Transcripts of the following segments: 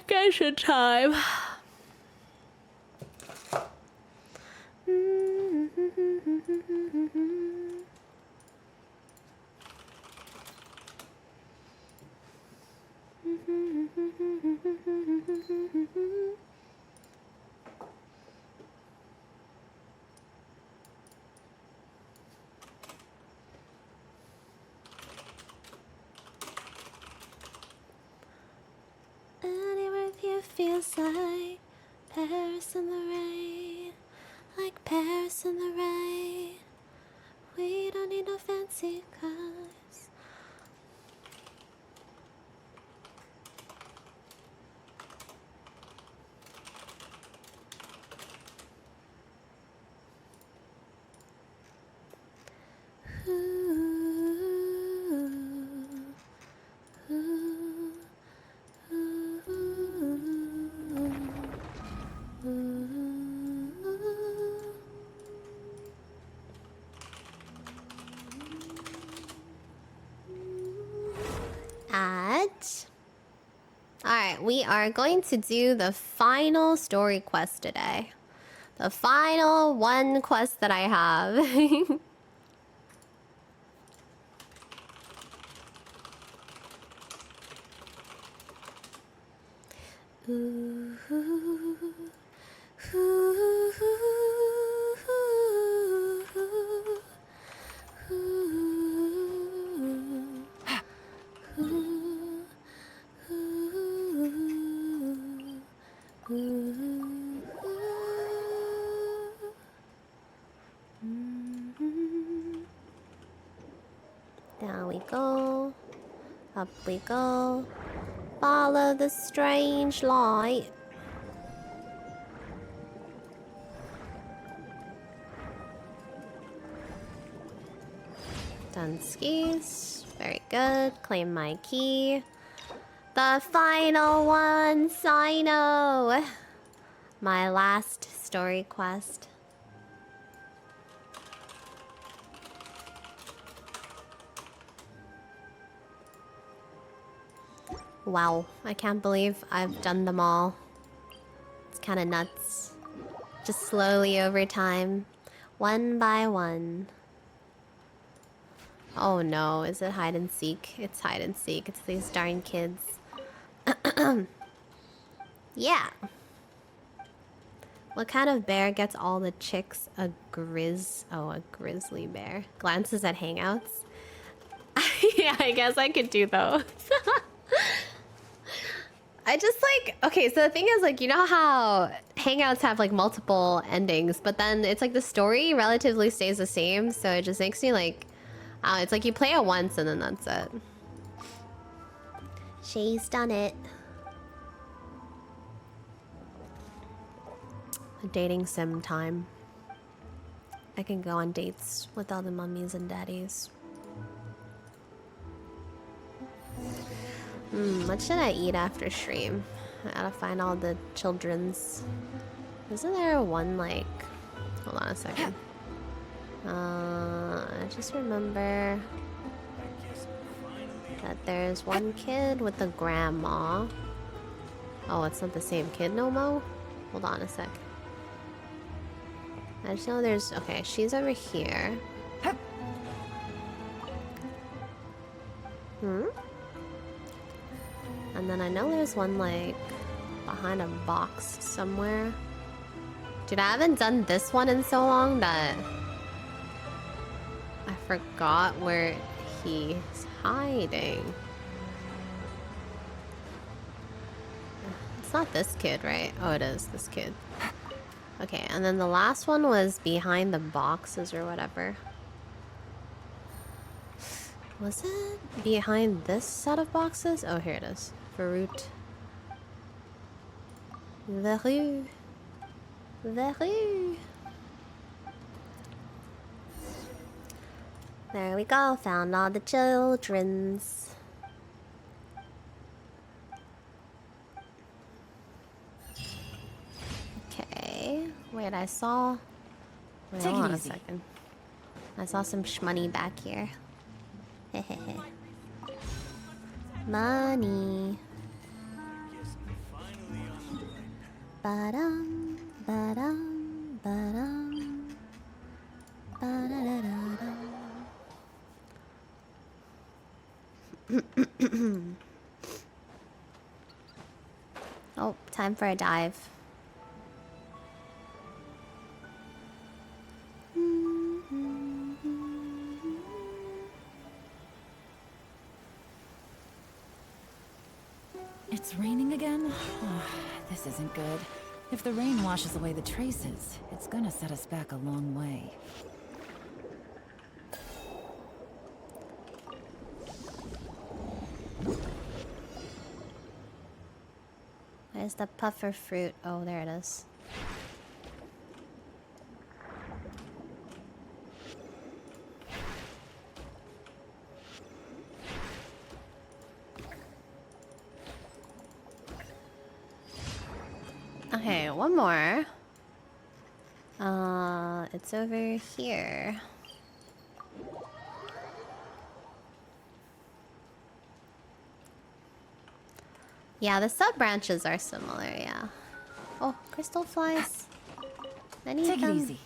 Genshin time. Anywhere with you feels like Paris in the rain, like Paris in the rain. We don't need no fancy cars. Alright, we are going to do the final story quest today. The final one quest that I have. Ooh, ooh, ooh, Down we go. Up we go. Follow the strange light. Done skis. Very good. Claim my key. The final one, Sino. My last story quest. Wow, I can't believe I've done them all. It's kind of nuts. Just slowly over time. One by one. Oh no, is it hide and seek? It's hide and seek. It's these darn kids. Yeah. What kind of bear gets all the chicks? A grizzly bear. Glances at hangouts. Yeah, I guess I could do those. I just like... Okay, so the thing is, like, you know how hangouts have, like, multiple endings, but then it's like the story relatively stays the same, so it just makes me, like... it's like you play it once and then that's it. She's done it. Dating sim time. I can go on dates with all the mummies and daddies. What should I eat after stream? I gotta find all the children's... Isn't there one, like... Hold on a second. I just remember... that there's one kid with a grandma. Oh, it's not the same kid no more? Hold on a sec. I just know there's... Okay, she's over here. And then I know there's one, like, behind a box somewhere. Dude, I haven't done this one in so long that... I forgot where he's hiding. It's not this kid, right? Oh, it is this kid. Okay, and then the last one was behind the boxes or whatever. Was it behind this set of boxes? Oh, here it is. Fruit. Verru. Verru. There we go. Found all the children's. Okay. Wait, I saw... Wait, hold on a second. I saw some shmoney back here. Hehehe. Money. Ba-dum, ba-dum, ba-dum, ba-da-da-da-dum. Oh, time for a dive. It's raining again? Oh, this isn't good. If the rain washes away the traces, it's gonna set us back a long way. Where's the puffer fruit? Oh, there it is. Okay, one more. It's over here. Yeah, the sub-branches are similar, yeah. Oh, crystal flies. I need Take it them. easy.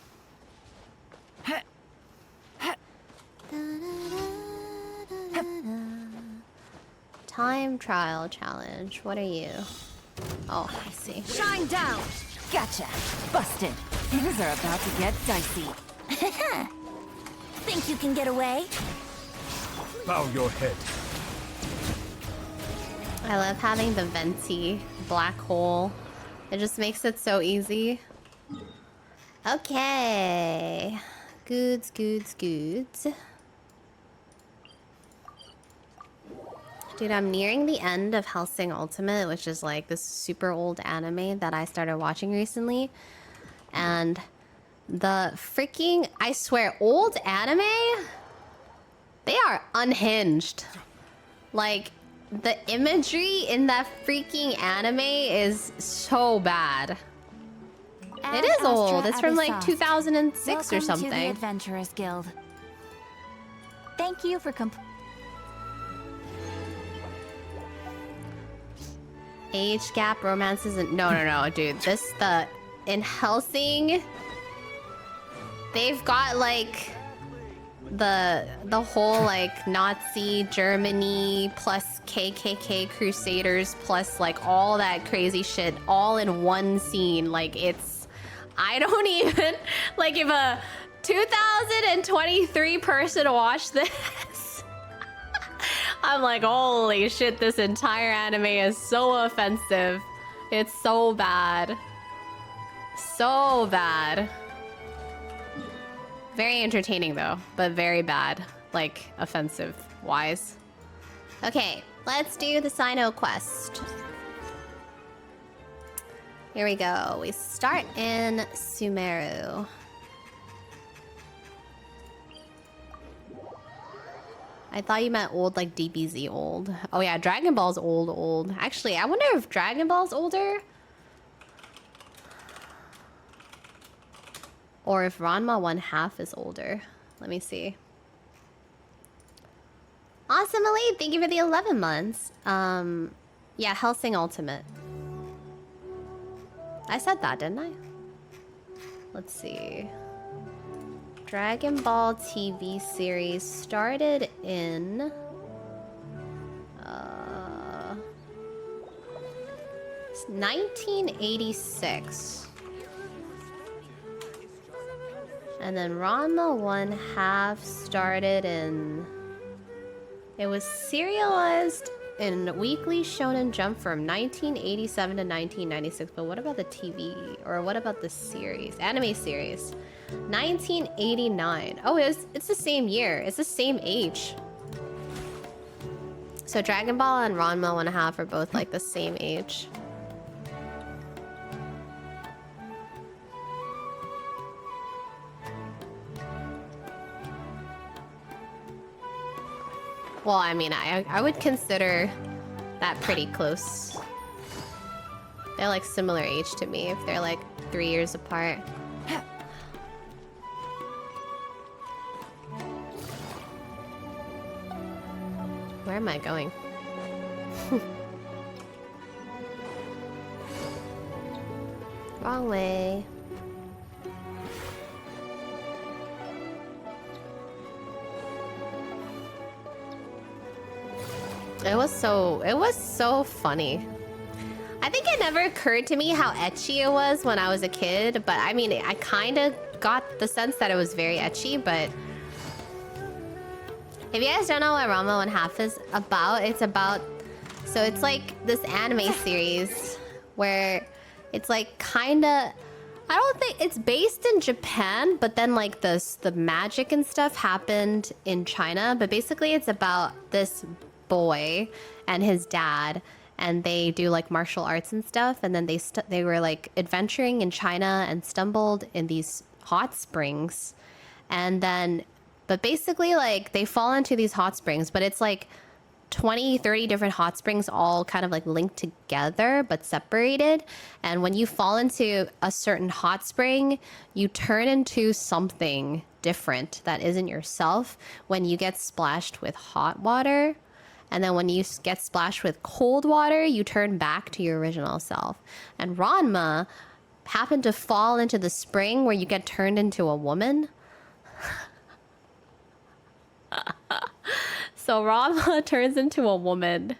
Time trial challenge. What are you? Oh, I see. Shine down! Gotcha! Busted! Things are about to get dicey. Think you can get away? Bow your head. I love having the venti black hole. It just makes it so easy. Okay. Goods, goods, goods. Dude, I'm nearing the end of Hellsing Ultimate, which is like this super old anime that I started watching recently. And the freaking, I swear, old anime, they are unhinged. Like, the imagery in that freaking anime is so bad. It is old. It's from like 2006 or something. Welcome to the Adventurers Guild. Thank you for Age gap romance isn't. No, dude. In Hellsing, they've got like the whole like Nazi Germany plus KKK Crusaders plus like all that crazy shit all in one scene. Like it's, I don't even like if a 2023 person watched this. I'm like, holy shit, this entire anime is so offensive. It's so bad. So bad. Very entertaining though, but very bad. Like, offensive wise. Okay, let's do the Sino quest. Here we go. We start in Sumeru. I thought you meant old like DBZ old. Oh yeah, Dragon Ball's old. Actually, I wonder if Dragon Ball's older. Or if Ranma 1/2 is older. Let me see. Awesome, Elite! Thank you for the 11 months. Yeah, Hellsing Ultimate. I said that, didn't I? Let's see. Dragon Ball TV series started in... 1986. And then Ranma 1/2 started in... It was serialized in Weekly Shonen Jump from 1987 to 1996. But what about the TV? Or what about the series? Anime series. 1989. Oh, it's the same year. It's the same age. So Dragon Ball and Ranma 1/2 are both like the same age. Well, I mean, I would consider that pretty close. They're like similar age to me if they're like 3 years apart. Where am I going? Wrong way. It was so funny. I think it never occurred to me how ecchi it was when I was a kid, but I mean, I kind of got the sense that it was very ecchi, but... If you guys don't know what Ranma 1/2 is about, it's about... So it's like this anime series where it's like kind of... I don't think it's based in Japan, but then like the magic and stuff happened in China. But basically it's about this boy and his dad, and they do like martial arts and stuff. And then they were like adventuring in China and stumbled in these hot springs. And then, but basically like they fall into these hot springs, but it's like 20, 30 different hot springs all kind of like linked together but separated. And when you fall into a certain hot spring, you turn into something different that isn't yourself when you get splashed with hot water. And then when you get splashed with cold water, you turn back to your original self. And Ranma happened to fall into the spring where you get turned into a woman. So Ranma turns into a woman.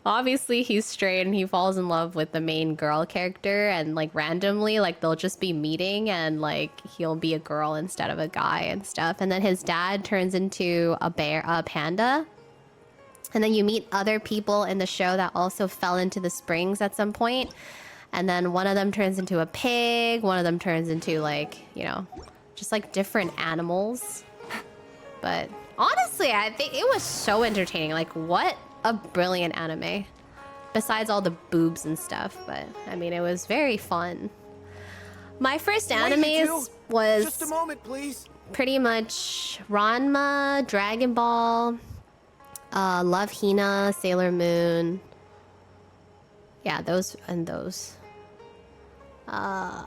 Obviously, he's straight and he falls in love with the main girl character, and like randomly, like they'll just be meeting and like he'll be a girl instead of a guy and stuff. And then his dad turns into a panda. And then you meet other people in the show that also fell into the springs at some point. And then one of them turns into a pig, one of them turns into like, you know, just like different animals. But honestly, I think it was so entertaining. Like, what a brilliant anime. Besides all the boobs and stuff. But, I mean, it was very fun. My first animes was... Just a moment, please. Pretty much Ranma, Dragon Ball, Love Hina, Sailor Moon. Yeah, those and those.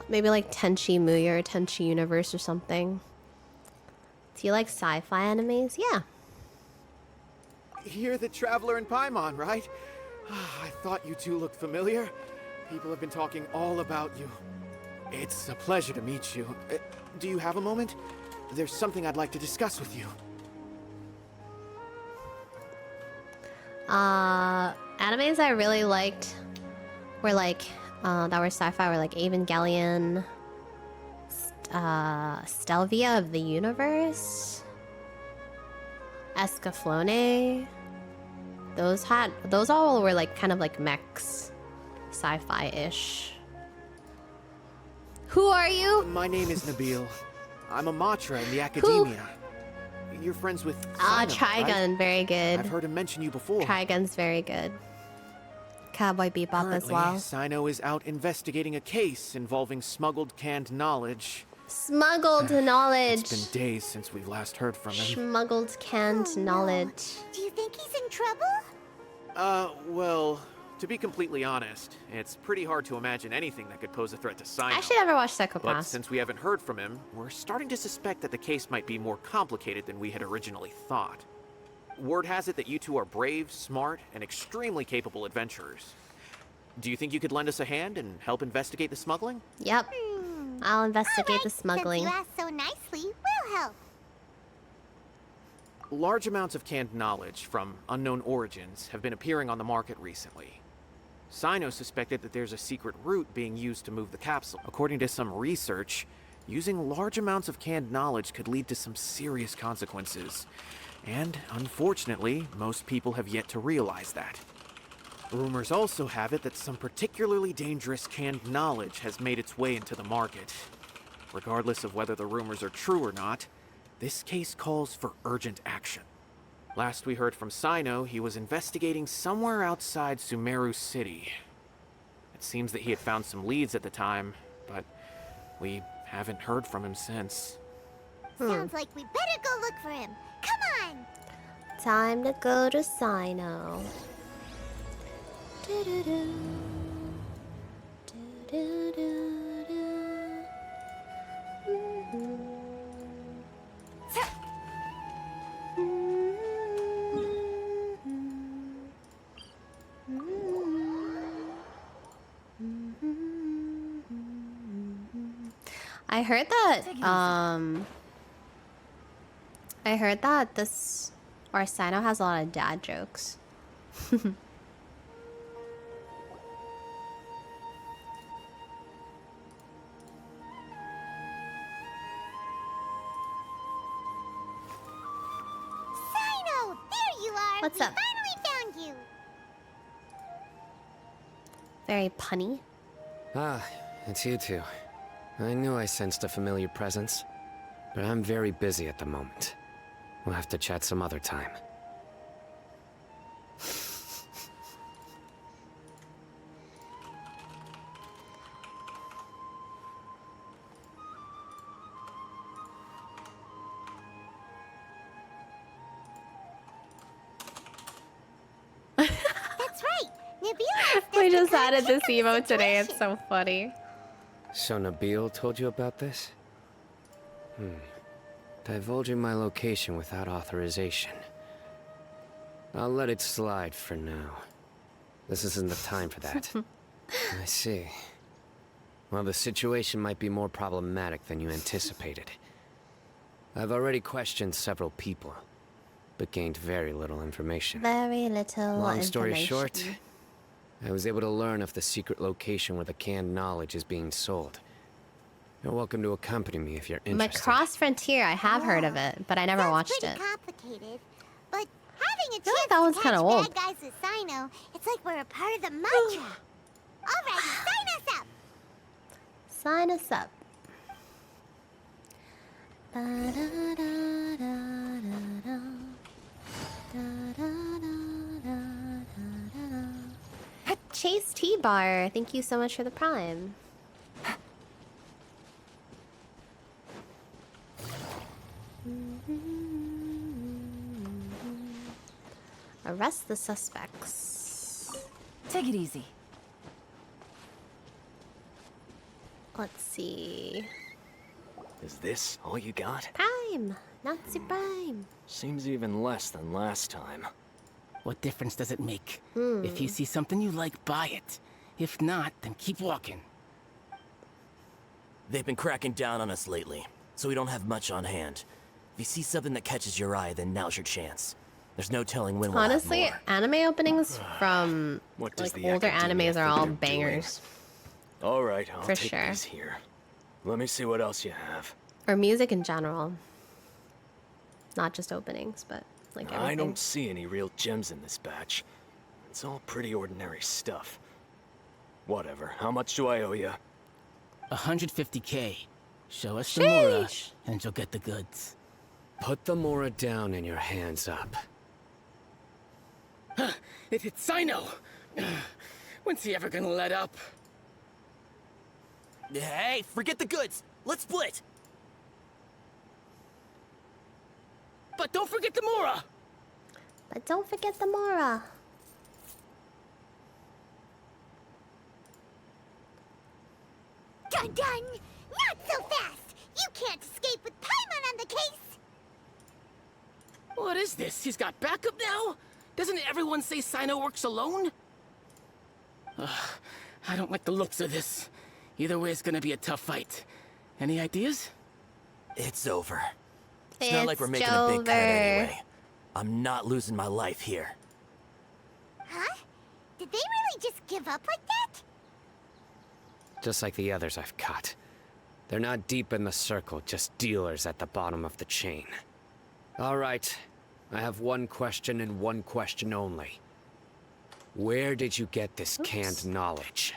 Maybe like Tenchi Muyo or Tenchi Universe or something. Do you like sci-fi animes? Yeah. You're the traveler in Paimon, right? I thought you two looked familiar. People have been talking all about you. It's a pleasure to meet you. Do you have a moment? There's something I'd like to discuss with you. Animes I really liked were like, that were sci-fi were like Evangelion, Stelvia of the Universe, Escaflowne. Those all were like kind of like mechs, sci-fi-ish. Who are you? My name is Nabil. I'm a Matra in the academia. You're friends with Sino, Trigun, right? very good. I've heard him mention you before. Trigun's very good. Cowboy Bebop as well. Sino is out investigating a case involving smuggled canned knowledge. Smuggled knowledge. It's been days since we've last heard from him. Smuggled canned knowledge. Do you think he's in trouble? Well, to be completely honest, it's pretty hard to imagine anything that could pose a threat to Sino. I actually never watched But Psycho-Pass. since we haven't heard from him, we're starting to suspect that the case might be more complicated than we had originally thought. Word has it that you two are brave, smart, and extremely capable adventurers. Do you think you could lend us a hand and help investigate the smuggling? Yep. I'll investigate the Since smuggling. you asked so nicely, we'll help. Large amounts of canned knowledge from unknown origins have been appearing on the market recently. Sino suspected that there's a secret route being used to move the capsule. According to some research, using large amounts of canned knowledge could lead to some serious consequences. And, unfortunately, most people have yet to realize that. Rumors also have it that some particularly dangerous canned knowledge has made its way into the market. Regardless of whether the rumors are true or not, this case calls for urgent action. Last we heard from Sino, he was investigating somewhere outside Sumeru City. It seems that he had found some leads at the time, but we haven't heard from him since. Sounds like we better go look for him. Come on! Time to go to Sino. Do-do-do. Do-do-do-do. Mhm. I heard that, Take it easy. I heard that this, or Sino has a lot of dad jokes. Sino, there you are. What's we up? finally found you. Very punny. Ah, it's you two. I knew I sensed a familiar presence, but I'm very busy at the moment. We'll have to chat some other time. That's right. Nabila. We just added this emote today. It's so funny. So Nabil told you about this? Divulging my location without authorization. I'll let it slide for now. This isn't the time for that. I see. Well, the situation might be more problematic than you anticipated. I've already questioned several people, but gained very little information. Very little Long story information. short, I was able to learn of the secret location where the canned knowledge is being sold. You're welcome to accompany me if you're interested. Macross Frontier, I have heard of it, but I never Sounds watched pretty it. complicated, but having a feel chance like that one's to kinda catch old. bad guys with Sino, it's like we're a part of the mantra. All right, sign us up. Sign us up. Chase T-Bar, thank you so much for the prime. Arrest the suspects. Take it easy. Let's see. Is this all you got? Prime! Nazi Prime! Seems even less than last time. What difference does it make? If you see something you like, buy it. If not, then keep walking. They've been cracking down on us lately, so we don't have much on hand. If you see something that catches your eye, then now's your chance. There's no telling when we'll have Honestly, more. anime openings from What does like the older academia animes are think all they're bangers. All right, I'll For take sure. these here. Let me see what else you have. Or music in general. Not just openings, but like everything. I don't see any real gems in this batch. It's all pretty ordinary stuff. Whatever. How much do I owe you? 150K. Show us the Mora, Sheesh. and you'll get the goods. Put the Mora down and your hands up. It's Sino! When's he ever gonna let up? Hey, forget the goods! Let's split! But don't forget the Mora! But don't forget the Mora. Dun dun! Not so fast! You can't escape with Paimon on the case! What is this? He's got backup now? Doesn't everyone say Sino works alone? I don't like the looks of this. Either way, it's gonna be a tough fight. Any ideas? It's over. It's not like we're making a big cut Jover. anyway. I'm not losing my life here. Huh? Did they really just give up like that? Just like the others I've caught. They're not deep in the circle, just dealers at the bottom of the chain. All right. I have one question and one question only. Where did you get this canned knowledge?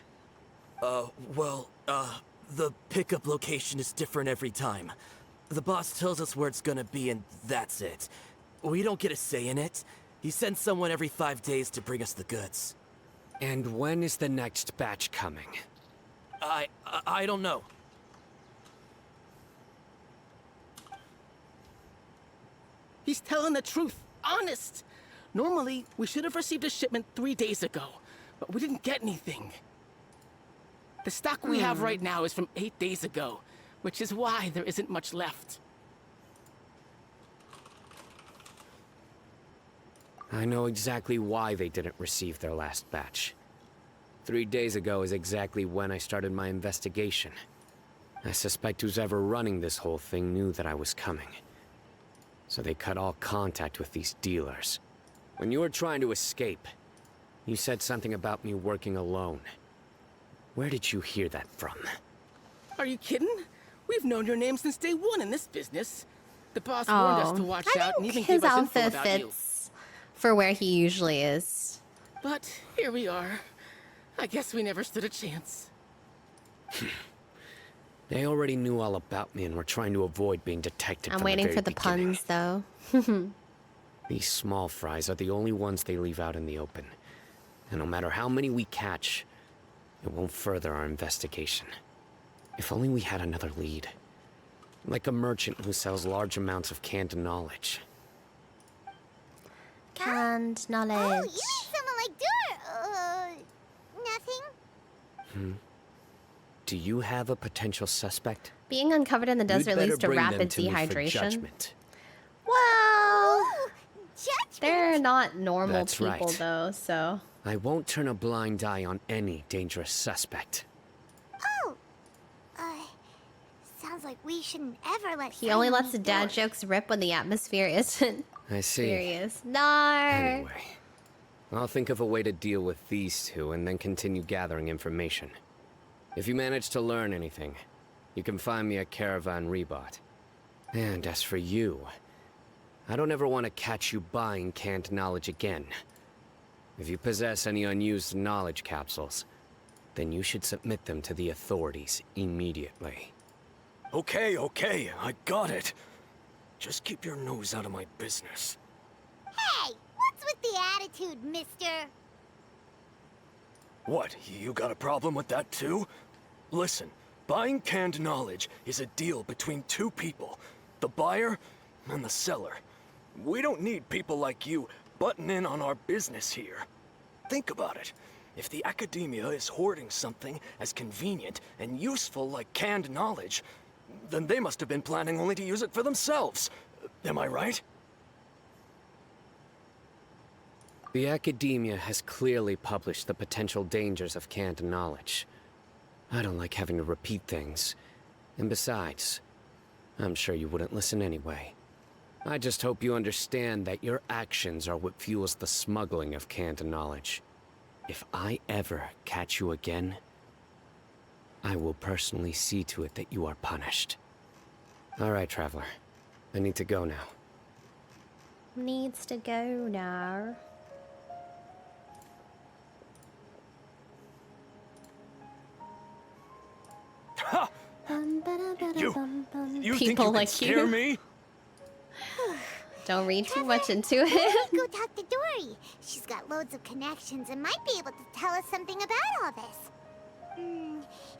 The pickup location is different every time. The boss tells us where it's gonna be and that's it. We don't get a say in it. He sends someone every 5 days to bring us the goods. And when is the next batch coming? I don't know. He's telling the truth. Honest. Normally, we should have received a shipment 3 days ago, but we didn't get anything. The stock we have right now is from 8 days ago, which is why there isn't much left. I know exactly why they didn't receive their last batch. 3 days ago is exactly when I started my investigation. I suspect who's ever running this whole thing knew that I was coming. So they cut all contact with these dealers. When you were trying to escape, you said something about me working alone. Where did you hear that from? Are you kidding? We've known your name since day one in this business. The boss warned us to watch out and even his gave us info outfit about fits for where he usually is. you. But here we are. I guess we never stood a chance. They already knew all about me and were trying to avoid being detected. I'm from waiting the for very the beginning. puns, though. These small fries are the only ones they leave out in the open. And no matter how many we catch, it won't further our investigation. If only we had another lead. Like a merchant who sells large amounts of canned knowledge. Canned knowledge. Oh, you mean someone like Dur? Nothing? Do you have a potential suspect? Being uncovered in the desert You'd better leads to bring them rapid to me for dehydration. judgment. Well, Ooh, judgment. they're not normal That's people, right. though, so. I won't turn a blind eye on any dangerous suspect. Oh. Sounds like we shouldn't ever let He only Simon lets the meet dad Dur. jokes rip when the atmosphere isn't I see. serious. No. Anyway, I'll think of a way to deal with these two and then continue gathering information. If you manage to learn anything, you can find me at Caravan Rebot. And as for you, I don't ever want to catch you buying canned knowledge again. If you possess any unused knowledge capsules, then you should submit them to the authorities immediately. Okay, I got it. Just keep your nose out of my business. Hey, what's with the attitude, mister? What, you got a problem with that too? Listen, buying canned knowledge is a deal between two people, the buyer and the seller. We don't need people like you butting in on our business here. Think about it. If the academia is hoarding something as convenient and useful like canned knowledge, then they must have been planning only to use it for themselves. Am I right? The academia has clearly published the potential dangers of canned knowledge. I don't like having to repeat things. And besides, I'm sure you wouldn't listen anyway. I just hope you understand that your actions are what fuels the smuggling of canned knowledge. If I ever catch you again, I will personally see to it that you are punished. All right, Traveler. I need to go now. Needs to go now. Ha! You think People you can like scare you. me? Don't read too much into Why it. don't you go talk to Dory? She's got loads of connections and might be able to tell us something about all this.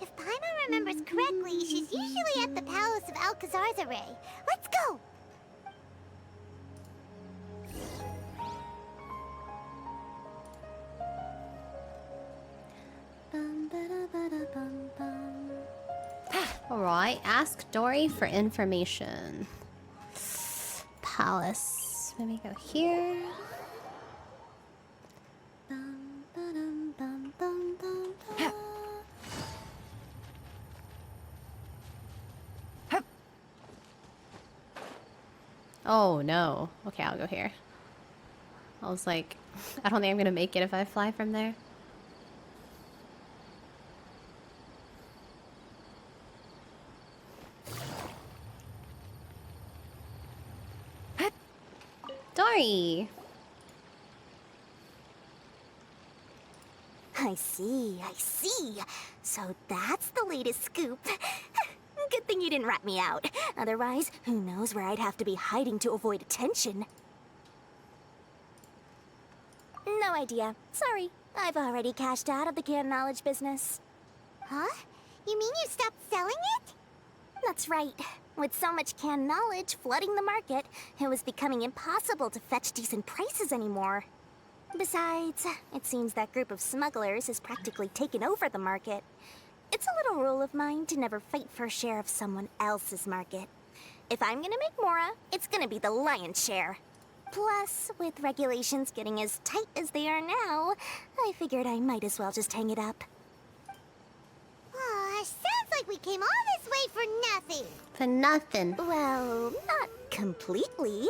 If Paimon remembers correctly, she's usually at the palace of Alcazar's. Let's go! Alright, ask Dory for information. Palace. Let me go here. Oh no. Okay, I'll go here. I was like, I don't think I'm gonna make it if I fly from there. Dory! I see. So that's the latest scoop. Good thing you didn't rat me out. Otherwise, who knows where I'd have to be hiding to avoid attention. No idea. Sorry. I've already cashed out of the canned knowledge business. Huh? You mean you stopped selling it? That's right. With so much canned knowledge flooding the market, it was becoming impossible to fetch decent prices anymore. Besides, it seems that group of smugglers has practically taken over the market. It's a little rule of mine to never fight for a share of someone else's market. If I'm gonna make Mora, it's gonna be the lion's share. Plus, with regulations getting as tight as they are now, I figured I might as well just hang it up. Sounds like we came all this way for nothing. For nothing. Well, not completely.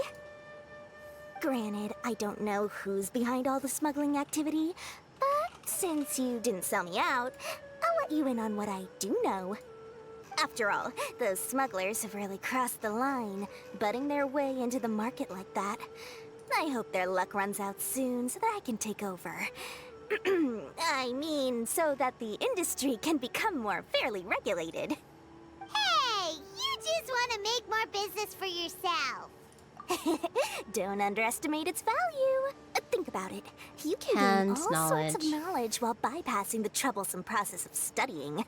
Granted, I don't know who's behind all the smuggling activity, but since you didn't sell me out, I'll let you in on what I do know. After all, those smugglers have really crossed the line, butting their way into the market like that. I hope their luck runs out soon so that I can take over. I mean, so that the industry can become more fairly regulated. Hey, you just want to make more business for yourself. Don't underestimate its value. Think about it. You can Canned gain all sorts of knowledge. knowledge while bypassing the troublesome process of studying.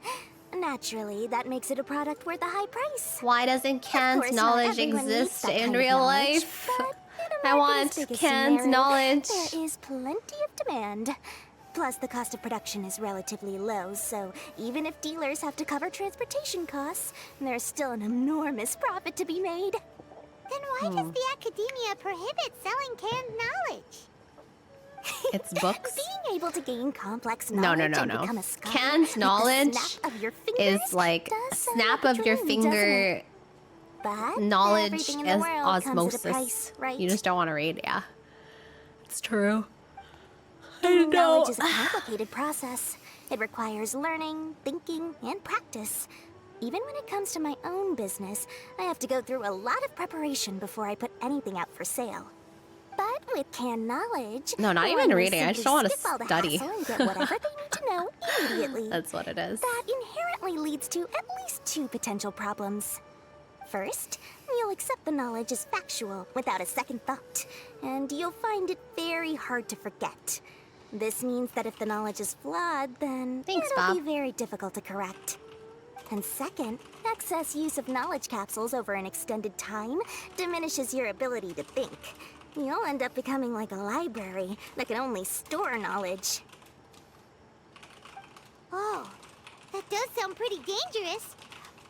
Naturally, that makes it a product worth a high price. Why doesn't Of canned course, not knowledge everyone needs exist that in kind of real knowledge, life? but in a I market want as big as canned Sumeru, knowledge. There is plenty of demand. Plus, the cost of production is relatively low, so even if dealers have to cover transportation costs, there's still an enormous profit to be made. Then why does the academia prohibit selling canned knowledge? It's books. Being able to gain complex No, knowledge no, no, and no. become a scholar Canned with the knowledge snap of your fingers is like a does sound snap like of a your dream, doesn't finger it? But knowledge everything in the as world comes at a osmosis. price, right? You just don't want to read, yeah. It's true. Gaining knowledge is a complicated process. It requires learning, thinking, and practice. Even when it comes to my own business, I have to go through a lot of preparation before I put anything out for sale. But with canned knowledge, No, not one even may reading. I just don't want to simply skip all the study. hassle and get whatever they need to know immediately. That's what it is. That inherently leads to at least two potential problems. First, you'll accept the knowledge as factual without a second thought, and you'll find it very hard to forget. This means that if the knowledge is flawed, then Thanks, it'll Bob. be very difficult to correct. And second, excess use of knowledge capsules over an extended time diminishes your ability to think. You'll end up becoming like a library that can only store knowledge. Oh, that does sound pretty dangerous.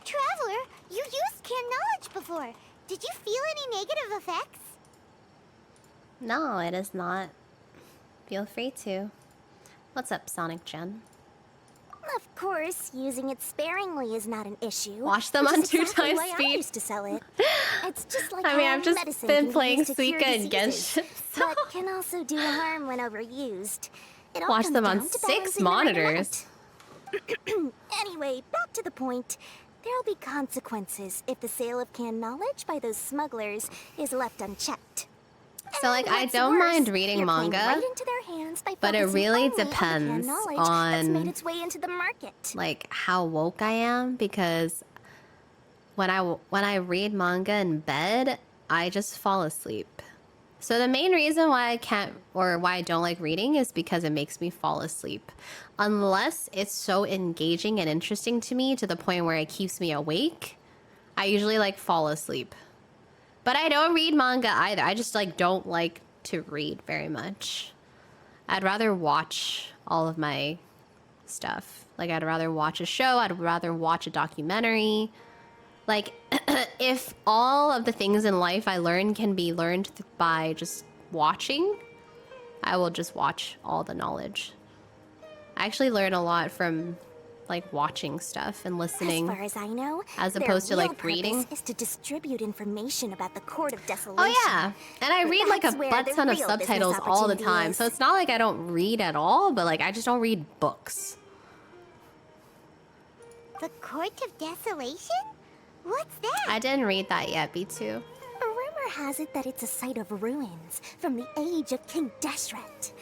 Traveler, you used canned knowledge before. Did you feel any negative effects? No, it is not. Feel free to. What's up, Sonic Gen? Of course, using it sparingly is not an issue. Watch them which on is 2 exactly times why I speed. used to sell it. It's just like I mean, how I've just medicine been can be playing used to cure Suika and diseases, Genshin, so- but can also do harm when overused. It all Watch comes them on down to 6 balancing the right monitors. amount. Anyway, back to the point. There'll be consequences if the sale of canned knowledge by those smugglers is left unchecked. So, like, And I what's don't worse, mind reading you're playing manga, right into their hands by but it focusing really only on the canned depends knowledge that's made on, its way into the market. like, how woke I am, because when I read manga in bed, I just fall asleep. So the main reason why I can't, or why I don't like reading, is because it makes me fall asleep. Unless it's so engaging and interesting to me to the point where it keeps me awake, I usually, like, fall asleep. But I don't read manga either. I just, like, don't like to read very much. I'd rather watch all of my stuff. Like, I'd rather watch a show. I'd rather watch a documentary. Like, if all of the things in life I learn can be learned by just watching, I will just watch all the knowledge. I actually learn a lot from, like, watching stuff and listening. As far as I know, as their opposed to, real like, reading. purpose is to distribute information about the Court of Desolation. Oh yeah, and I read like a That's where butt the ton of real business subtitles all the opportunity time, is. so it's not like I don't read at all, but like I just don't read books. The Court of Desolation? What's that? I didn't read that yet, B2. Rumor has it that it's a site of ruins from the age of King Deshret.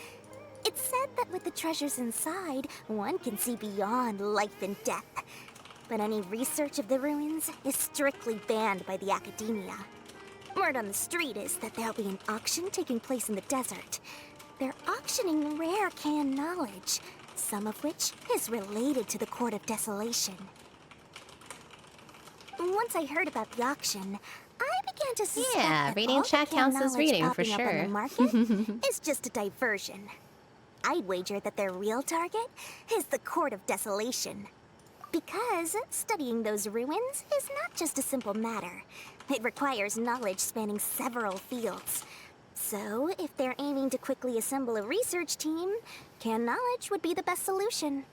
It's said that with the treasures inside, one can see beyond life and death. But any research of the ruins is strictly banned by the academia. Word on the street is that there'll be an auction taking place in the desert. They're auctioning rare canned knowledge, some of which is related to the Court of Desolation. Once I heard about the auction, I began to suspect Yeah, that reading all the chat canned counts as knowledge reading, for popping up on sure. the market is just a diversion. I'd wager that their real target is the Court of Desolation. Because studying those ruins is not just a simple matter. It requires knowledge spanning several fields. So, if they're aiming to quickly assemble a research team, canned knowledge would be the best solution.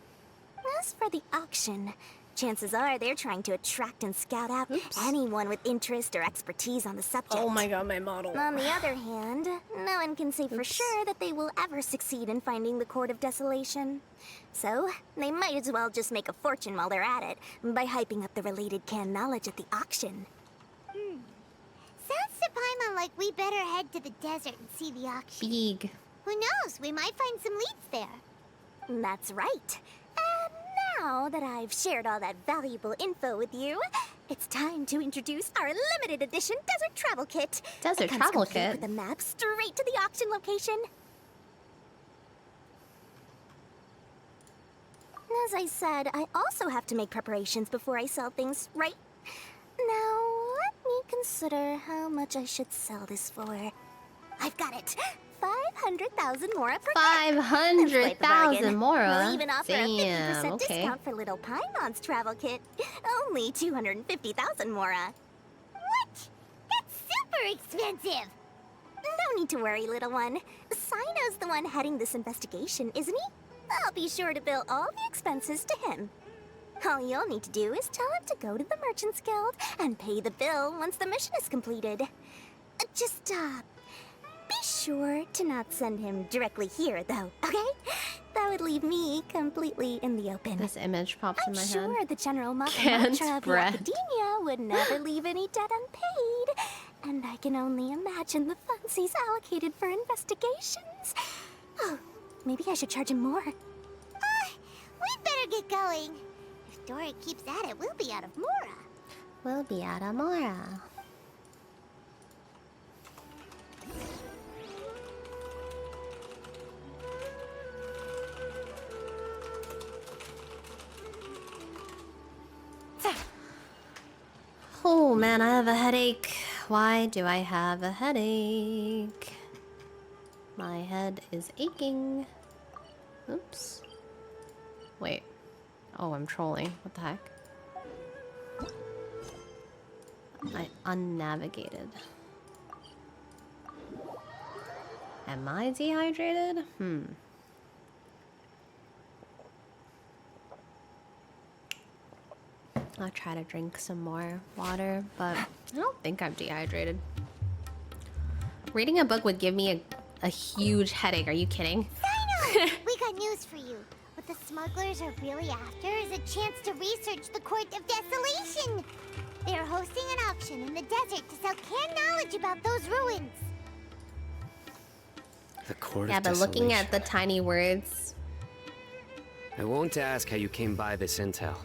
As for the auction, Chances are they're trying to attract and scout out anyone with interest or expertise on the subject. Oh my god, my model. On the other hand, no one can say for sure that they will ever succeed in finding the Court of Desolation. So, they might as well just make a fortune while they're at it by hyping up the related canned knowledge at the auction. Sounds to Paimon like we better head to the desert and see the auction. Big. Who knows? We might find some leads there. That's right. And now that I've shared all that valuable info with you, it's time to introduce our limited edition Desert Travel Kit. Desert It comes Travel complete Kit? with a map straight to the auction location. As I said, I also have to make preparations before I sell things, right? Now, let me consider how much I should sell this for. I've got it. 500,000 mora per kit. 500,000 mora? We'll even offer a 50% Damn, okay. discount for little Paimon's travel kit. Only 250,000 mora. What? That's super expensive. No need to worry, little one. Sino's the one heading this investigation, isn't he? I'll be sure to bill all the expenses to him. All you'll need to do is tell him to go to the Merchants Guild and pay the bill once the mission is completed. Just, be sure to not send him directly here, though, okay? That would leave me completely in the open. This image pops in my head. I'm sure the General Canned Mantra of the bread. Academia would never leave any debt unpaid. And I can only imagine the funds he's allocated for investigations. Oh, maybe I should charge him more. We better get going. If Dora keeps at it, we'll be out of mora. We'll be out of mora. Oh man, I have a headache. Why do I have a headache? My head is aching. Oops. Wait. Oh, I'm trolling. What the heck? I unnavigated. Am I dehydrated? I'll try to drink some more water, but I don't think I'm dehydrated. Reading a book would give me a huge headache. Are you kidding? Sino! We got news for you. What the smugglers are really after is a chance to research the Court of Desolation. They are hosting an auction in the desert to sell canned knowledge about those ruins. The Court Yeah, of but looking Desolation. at the tiny words. I won't ask how you came by this intel.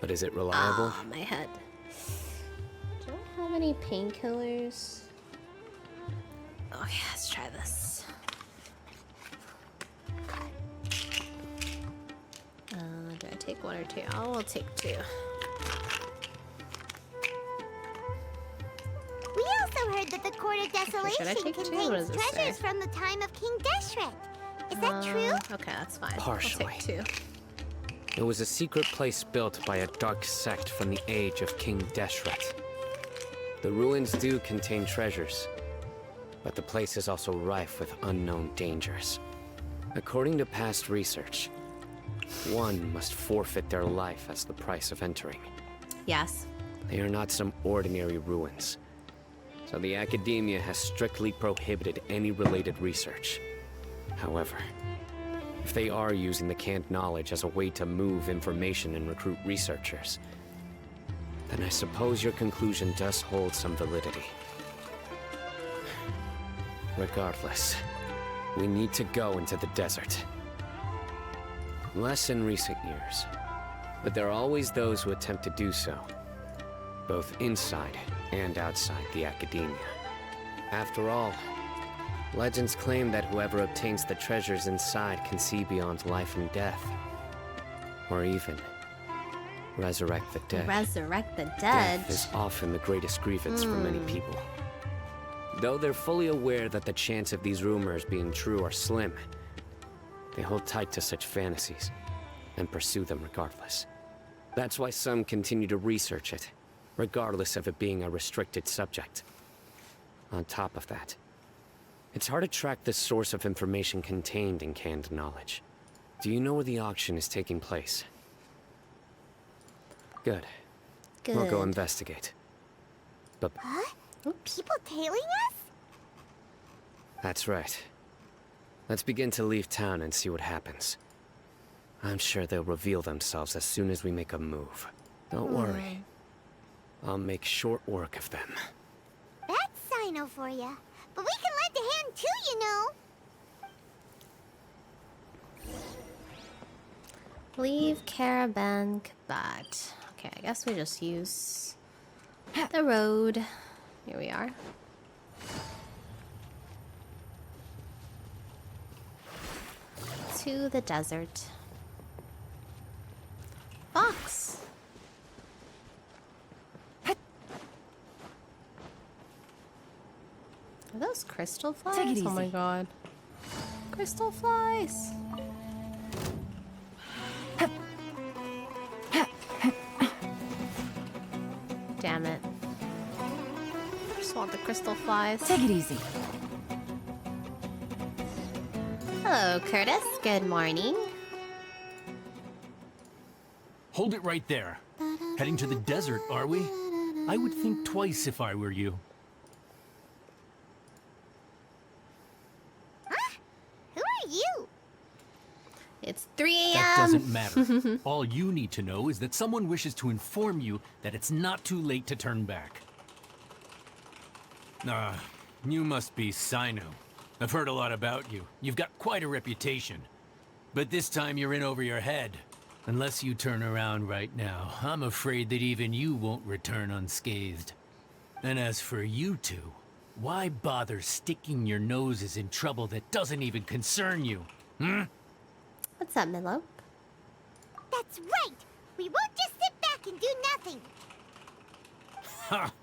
But is it reliable? Ah, my head. Do I have any painkillers? Oh yeah, let's try this. Do I take one or two? I will take two. We also heard that the Court of Desolation take two? What contains does it treasures say? from the time of King Deshret. Is that true? Okay, that's fine. Partially. I'll take two. It was a secret place built by a dark sect from the age of King Deshret. The ruins do contain treasures, but the place is also rife with unknown dangers. According to past research, one must forfeit their life as the price of entering. Yes. They are not some ordinary ruins, so the Academia has strictly prohibited any related research. However, if they are using the canned knowledge as a way to move information and recruit researchers, then I suppose your conclusion does hold some validity. Regardless, we need to go into the desert. Less in recent years, but there are always those who attempt to do so, both inside and outside the Academia. After all, legends claim that whoever obtains the treasures inside can see beyond life and death. Or even resurrect the dead. Resurrect the dead. Death is often the greatest grievance for many people. Though they're fully aware that the chance of these rumors being true are slim, they hold tight to such fantasies and pursue them regardless. That's why some continue to research it, regardless of it being a restricted subject. On top of that, it's hard to track the source of information contained in canned knowledge. Do you know where the auction is taking place? Good. Good. We'll go investigate. But Huh? Oops. People tailing us? that's right. Let's begin to leave town and see what happens. I'm sure they'll reveal themselves as soon as we make a move. Don't worry. I'll make short work of them. That's Sino for you. But we can lend a hand too, you know. Leave Caravan Kabat. Okay, I guess we just use the road. Here we are. To the desert. Fox! Are those crystal flies? Take it Oh my easy. god. Crystal flies! Damn it. Just want the crystal flies. Take it easy. Hello, Curtis. Good morning. Hold it right there. Heading to the desert, are we? I would think twice if I were you. Who are you? It's 3 a.m. That doesn't matter. All you need to know is that someone wishes to inform you that it's not too late to turn back. You must be Sino. I've heard a lot about you. You've got quite a reputation. But this time you're in over your head. Unless you turn around right now, I'm afraid that even you won't return unscathed. And as for you two, why bother sticking your noses in trouble that doesn't even concern you? What's up, Milo? That's right. We won't just sit back and do nothing. Ha!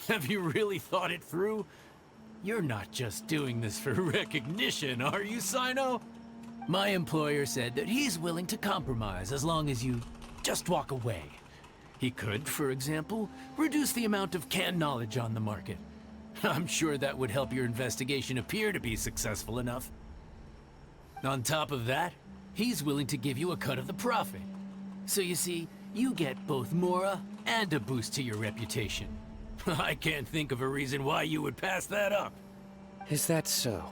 Have you really thought it through? You're not just doing this for recognition, are you, Sino? My employer said that he's willing to compromise as long as you just walk away. He could, for example, reduce the amount of canned knowledge on the market. I'm sure that would help your investigation appear to be successful enough. On top of that, he's willing to give you a cut of the profit. So you see, you get both Mora and a boost to your reputation. I can't think of a reason why you would pass that up. Is that so?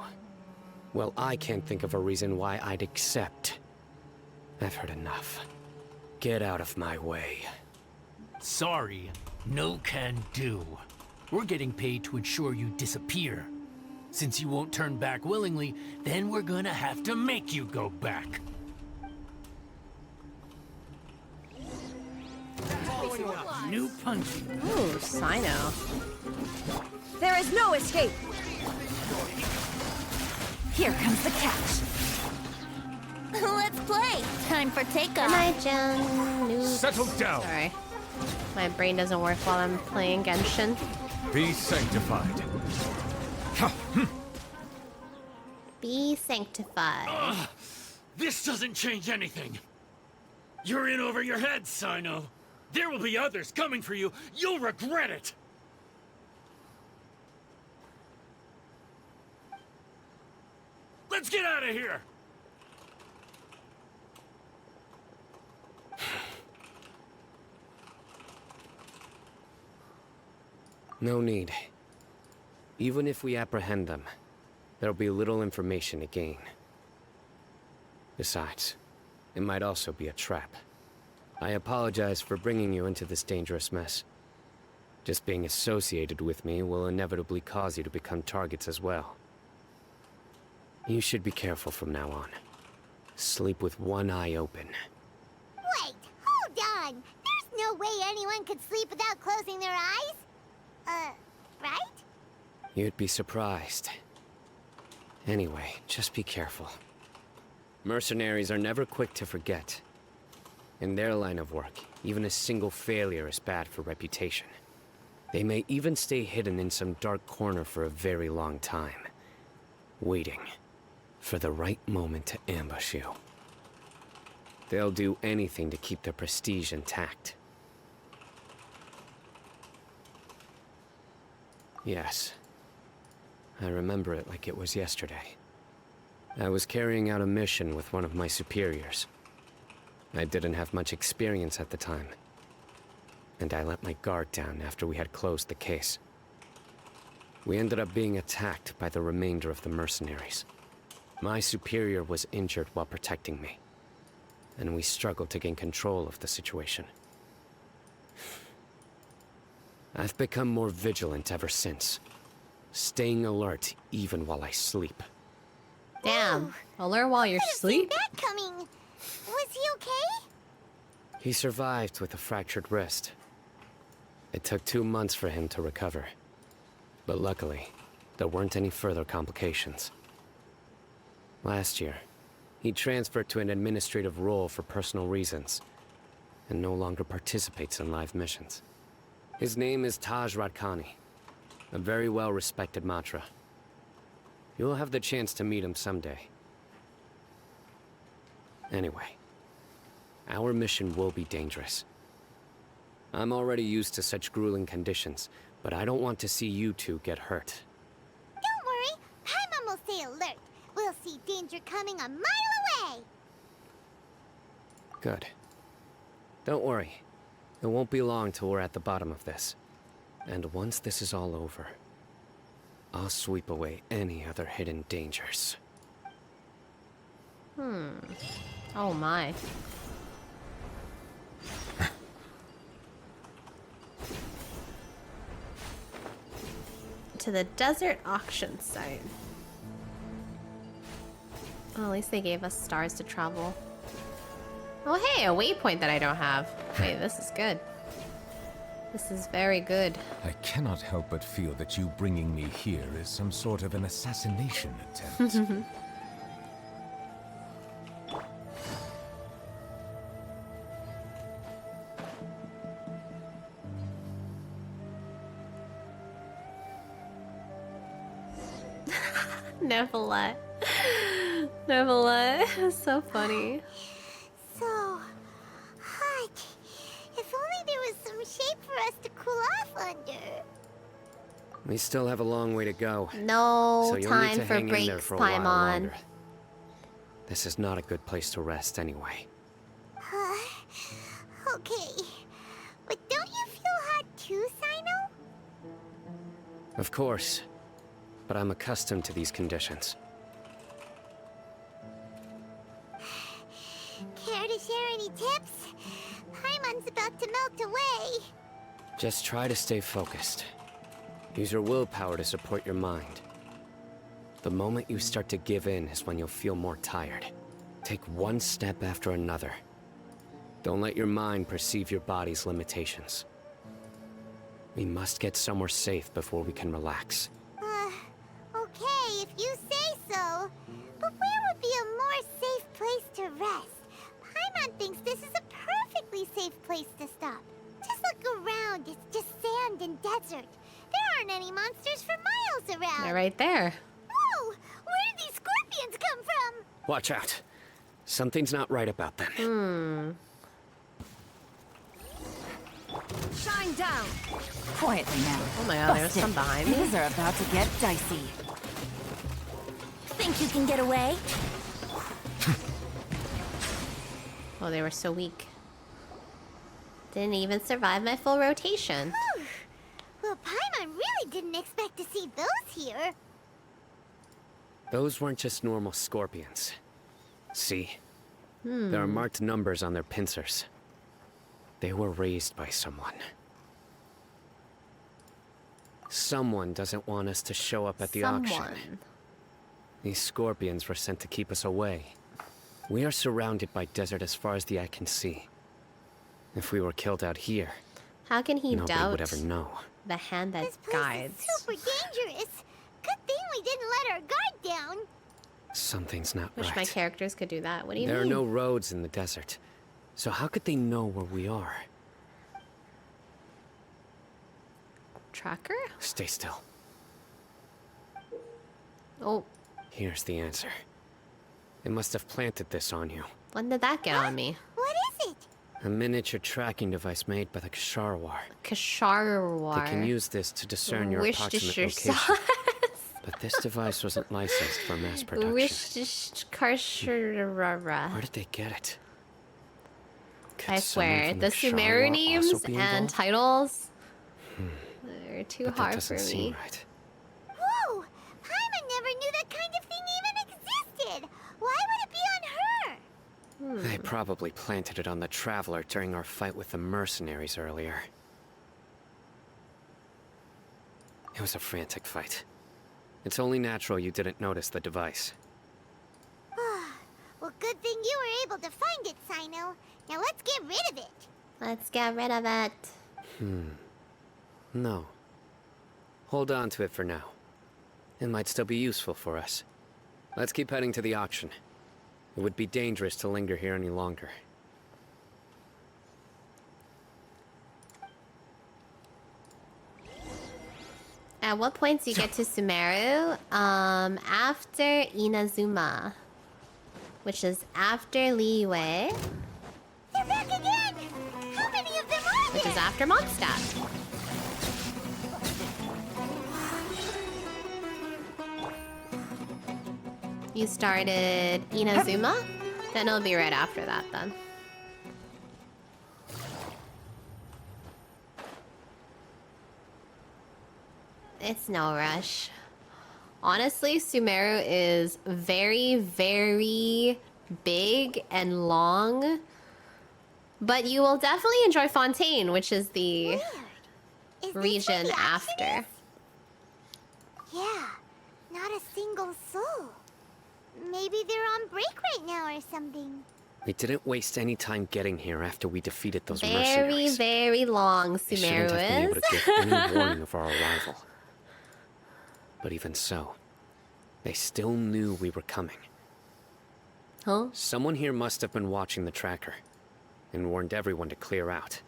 Well, I can't think of a reason why I'd accept. I've heard enough. Get out of my way. Sorry, no can do. We're getting paid to ensure you disappear. Since you won't turn back willingly, then we're gonna have to make you go back. New punching. Ooh, Sino. There is no escape. Here comes the catch. Let's play. Time for Good takeoff. night, Jen. Noob. Settle down. Sorry. My brain doesn't work while I'm playing Genshin. Be sanctified. Be sanctified. This doesn't change anything. You're in over your head, Sino. There will be others coming for you. You'll regret it. Let's get out of here. No need. Even if we apprehend them, there'll be little information to gain. Besides, it might also be a trap. I apologize for bringing you into this dangerous mess. Just being associated with me will inevitably cause you to become targets as well. You should be careful from now on. Sleep with one eye open. Wait, hold on. There's no way anyone could sleep without closing their eyes. Right? You'd be surprised. Anyway, just be careful. Mercenaries are never quick to forget. In their line of work, even a single failure is bad for reputation. They may even stay hidden in some dark corner for a very long time, waiting for the right moment to ambush you. They'll do anything to keep their prestige intact. Yes. I remember it like it was yesterday. I was carrying out a mission with one of my superiors. I didn't have much experience at the time, and I let my guard down after we had closed the case. We ended up being attacked by the remainder of the mercenaries. My superior was injured while protecting me, and we struggled to gain control of the situation. I've become more vigilant ever since, staying alert even while I sleep. Damn. Alert while you're asleep? That coming. Was he okay? He survived with a fractured wrist. It took 2 months for him to recover. But luckily, there weren't any further complications. Last year, he transferred to an administrative role for personal reasons, and no longer participates in live missions. His name is Taj Radkani, a very well-respected Matra. You'll have the chance to meet him someday. Anyway, our mission will be dangerous. I'm already used to such grueling conditions, but I don't want to see you two get hurt. Don't worry, Paimon will stay alert. We'll see danger coming a mile away. Good. Don't worry. It won't be long till we're at the bottom of this. And once this is all over, I'll sweep away any other hidden dangers. Oh my. To the desert auction site. Well, at least they gave us stars to travel. Oh hey, a waypoint that I don't have. Wait, this is good. This is very good. I cannot help but feel that you bringing me here is some sort of an assassination attempt. Neverlet. Neverlet. That's so funny. So hot. If only there was some shade for us to cool off under. We still have a long way to go. No so you'll need time to for hang in there breaks, for a while Paimon. longer. This is not a good place to rest anyway. Okay. But don't you feel hot too, Sino? Of course. But I'm accustomed to these conditions. Care to share any tips? Paimon's about to melt away. Just try to stay focused. Use your willpower to support your mind. The moment you start to give in is when you'll feel more tired. Take one step after another. Don't let your mind perceive your body's limitations. We must get somewhere safe before we can relax. Okay, if you say so. But where would be a more safe place to rest? Paimon thinks this is a perfectly safe place to stop. Just look around, it's just sand and desert. There aren't any monsters for miles around. They're right there. Whoa! Where did these scorpions come from? Watch out. Something's not right about them. Shine down! Quietly now. Oh my god, there's Busted. some behind me. Things are about to get dicey. Think you can get away? Oh, they were so weak. Didn't even survive my full rotation. Well, Paimon really didn't expect to see those here. Those weren't just normal scorpions. See? There are marked numbers on their pincers. They were raised by someone. Someone doesn't want us to show up at the auction. These scorpions were sent to keep us away. We are surrounded by desert as far as the eye can see. If we were killed out here, How can he nobody doubt would ever know. the hand that This place guides? is super dangerous. Good thing we didn't let our guard down. Something's not Wish right. my characters could do that. What do you There mean? are no roads in the desert. So how could they know where we are? Tracker? Stay still. Oh, Here's the answer. They must have planted this on you. when did that get on me? What is it? A miniature tracking device made by the Ksharwar. Kasharwar. They can use this to discern your approximate location. But this device wasn't licensed for mass production. Where Kasharwara. did they get it? I someone swear, from the Shire Sumeru also names be and involved? titles, they're too But that hard doesn't for seem me. right. Whoa! Paimon never knew that kind of thing even existed! Why would it be on her? They probably planted it on the Traveler during our fight with the mercenaries earlier. It was a frantic fight. It's only natural you didn't notice the device. Well, good thing you were able to find it, Sino. Now let's get rid of it. Let's get rid of it. No. Hold on to it for now. It might still be useful for us. Let's keep heading to the auction. It would be dangerous to linger here any longer. At what points do you get to Sumeru? After Inazuma. Which is after Liyue. They're back again! How many of them are Which there? is after Mondstadt. You started Inazuma? Then it'll be right after that then. It's no rush. Honestly, Sumeru is very, very big and long. But you will definitely enjoy Fontaine, which is the Weird. Is this where region the action after. is? Yeah, not a single soul. Maybe they're on break right now or something. We didn't waste any time getting here after we defeated those Very, mercenaries. very long They shouldn't Sumeru have been able is. to give any warning of our arrival. But even so, they still knew we were coming. Huh? Someone here must have been watching the tracker and warned everyone to clear out.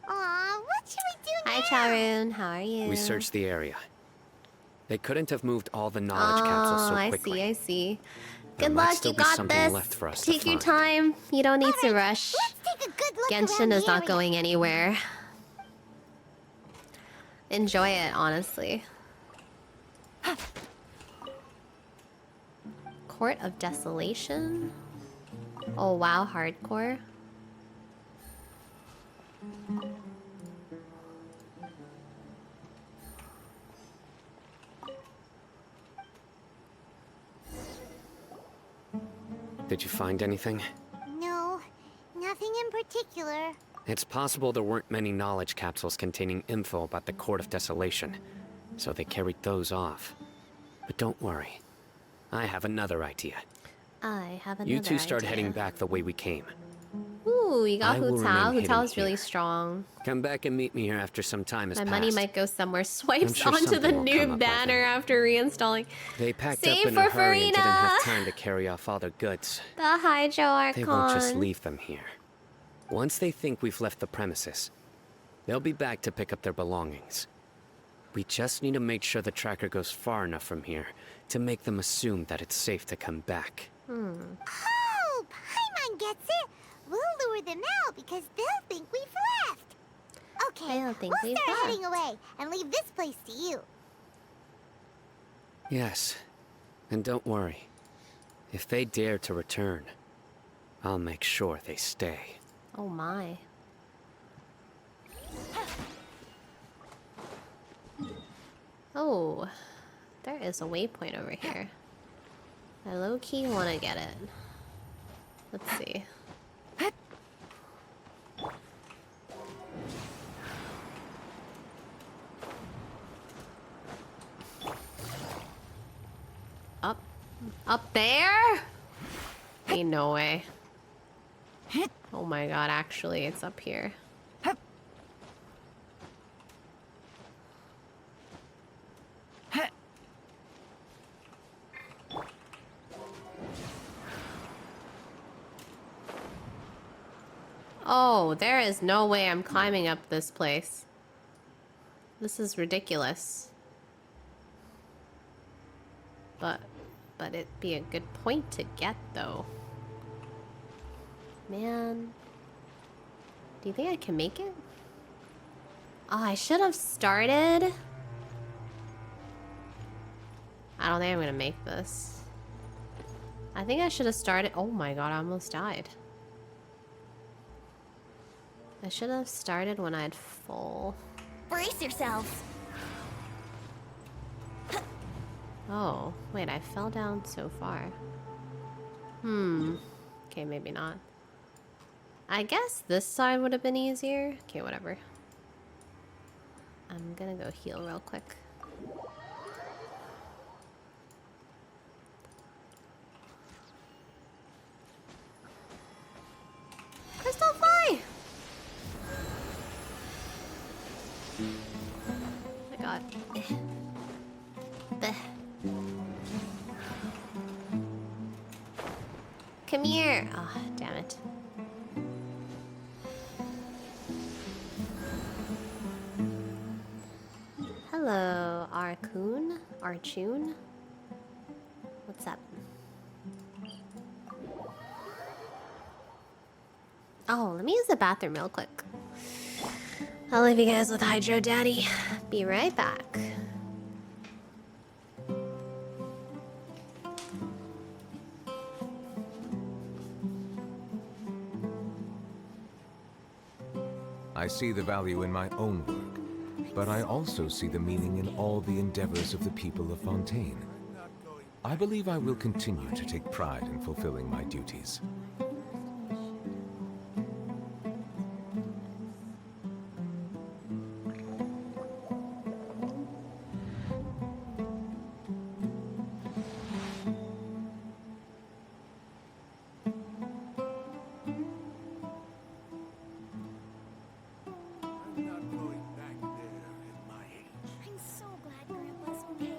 Aw, what should we do Hi, now? Charun. How are you? We searched the area. They couldn't have moved all the knowledge capsules so I quickly. see, I see. There Good might luck, still you be got something this. left for us to Take your find. time. You don't need to Alright, rush. Let's take a good look Genshin around is the not area. going anywhere. Enjoy it, honestly. Court of Desolation? Oh wow, hardcore. Did you find anything? No, nothing in particular. It's possible there weren't many knowledge capsules containing info about the Court of Desolation, so they carried those off. But don't worry. I have another idea. I have another You two start idea. heading back the way we came. Ooh, you got I will Hu remain Tao. Hu hidden Tao is really here. strong. Come back and meet me here after some time has My passed. money might go somewhere. Swipes sure onto the something will come new up by banner then. after reinstalling. They packed Save up in a for hurry and didn't have Farina! time to carry off all their goods. The Hydro Archon. They won't just leave them here. Once they think we've left the premises, they'll be back to pick up their belongings. We just need to make sure the tracker goes far enough from here to make them assume that it's safe to come back. Oh, Paimon gets it. We'll lure them out because they'll think we've left. Okay, They'll think we'll we've start left. heading away and leave this place to you. Yes, and don't worry. If they dare to return, I'll make sure they stay. Oh my. Oh, there is a waypoint over here. I low-key want to get it. Let's see. Up? Up there? Ain't no way. Oh my god, actually, it's up here. Oh, there is no way I'm climbing up this place. This is ridiculous. But it'd be a good point to get, though. Man. Do you think I can make it? Oh, I should have started. I don't think I'm gonna make this. I think I should have started. Oh my god, I almost died. I should have started when I had full. Brace yourselves. Oh, wait, I fell down so far. Okay, maybe not. I guess this side would have been easier. Okay, whatever. I'm gonna go heal real quick. Crystal fly! Oh my god. Bleh. Come here! Oh, damn it. Hello, Archun? Archun? What's up? Oh, let me use the bathroom real quick. I'll leave you guys with Hydro Daddy. Be right back. I see the value in my own work, but I also see the meaning in all the endeavors of the people of Fontaine. I believe I will continue to take pride in fulfilling my duties. I'm so glad Grandpa's okay.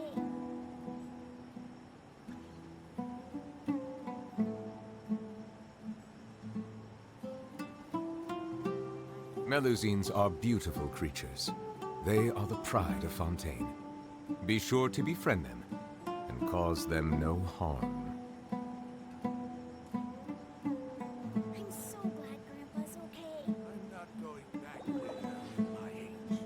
Melusines are beautiful creatures. They are the pride of Fontaine. Be sure to befriend them and cause them no harm. I'm so glad Grandpa's okay. I'm not going back there at my age.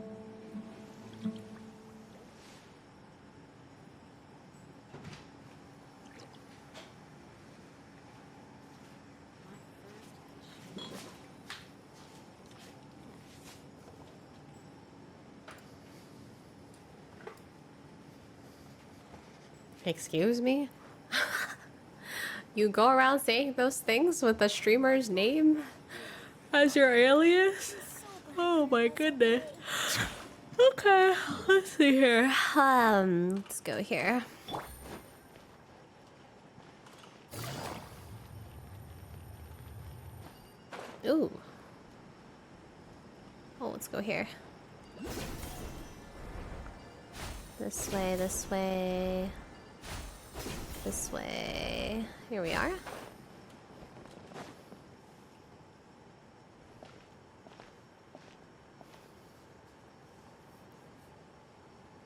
Excuse me? You go around saying those things with the streamer's name as your alias? Oh my goodness. Okay, let's see here. Let's go here. Ooh. Oh, let's go here. This way, this way. This way. Here we are.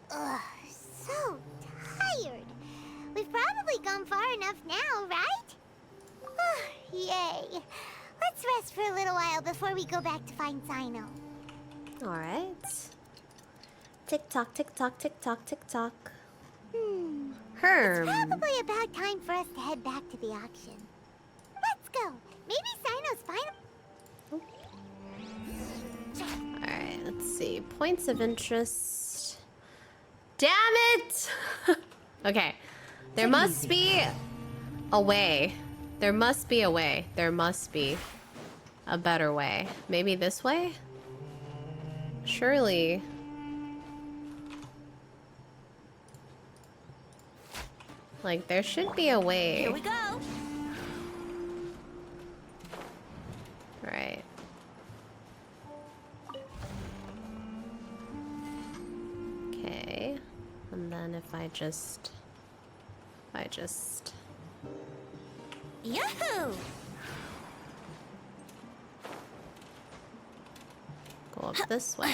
Ugh, so tired. We've probably gone far enough now, right? Yay. Let's rest for a little while before we go back to find Sino. Alright. Tick tock, tick tock, tick tock, tick tock. Herm. Probably about time for us to head back to the auction. Let's go. Maybe Sino's final. Alright, let's see. Points of interest. Damn it! Okay. There must be a way. There must be a way. There must be a better way. Maybe this way? Surely. Like, there should be a way. Here we go. Right. Okay. And then if I just... Yahoo! go up this way.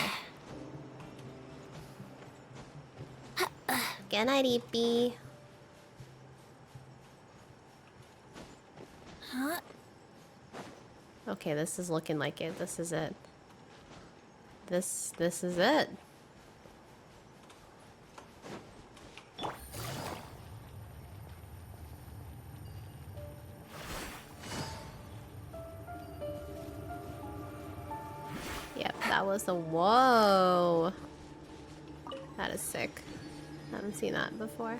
Good night, Eepy. Huh? Okay, this is looking like it. This is it. This is it. Yep, that was a whoa. That is sick. I haven't seen that before.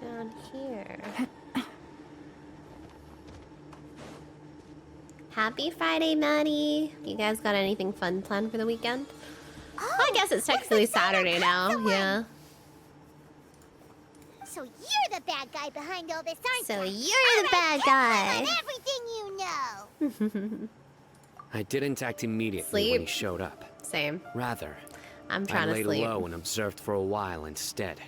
Down here. Happy Friday, Maddie. You guys got anything fun planned for the weekend? I guess it's technically Saturday now. Yeah. So you're the bad guy behind all this, aren't So you? you're the bad guy. On everything you know. I didn't act immediately when he showed up. Same. Rather, I'm I trying to laid sleep. low and observed for a while instead.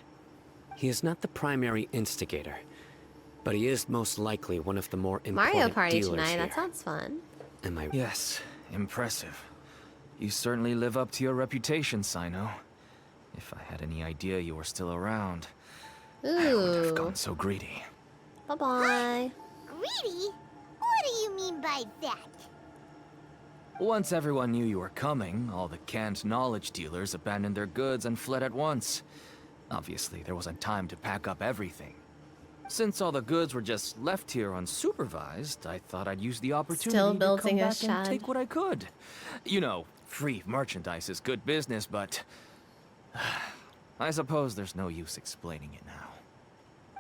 He is not the primary instigator, but he is most likely one of the more important Mario Party dealers tonight. here. That sounds fun. Am I? Yes, impressive. You certainly live up to your reputation, Sino. If I had any idea you were still around, I wouldn't have gone so greedy. Bye-bye. Greedy? What do you mean by that? Once everyone knew you were coming, all the canned knowledge dealers abandoned their goods and fled at once. Obviously, there wasn't time to pack up everything. Since all the goods were just left here unsupervised, I thought I'd use the opportunity Still to building come a back and shed. take what I could. You know, free merchandise is good business, but I suppose there's no use explaining it now.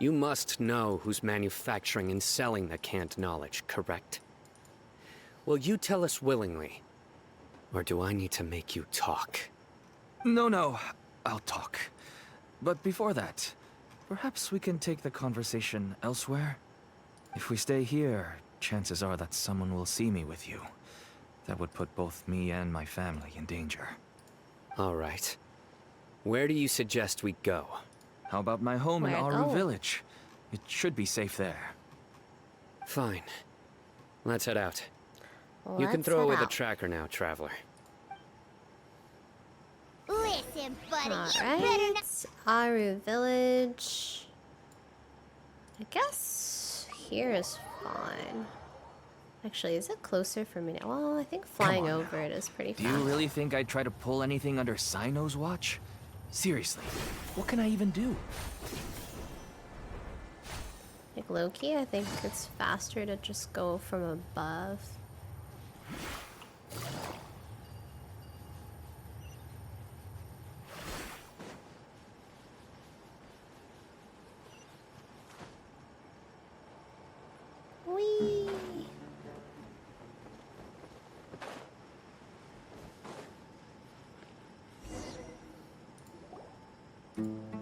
You must know who's manufacturing and selling the canned knowledge, correct? Will you tell us willingly? Or do I need to make you talk? No, I'll talk. But before that, perhaps we can take the conversation elsewhere? If we stay here, chances are that someone will see me with you. That would put both me and my family in danger. All right. Where do you suggest we go? How about my home in Where Aru go? Village? It should be safe there. Fine. Let's head out. You can Let's throw head away the out. tracker now, traveler. Listen, buddy, you better Alright. not. Aru Village. I guess here is fine. Actually, is it closer for me now? Well, I think flying on over now. it is pretty Do fast. you really think I'd try to pull anything under Sino's watch? Seriously, what can I even do? Like Loki, I think it's faster to just go from above. Whee!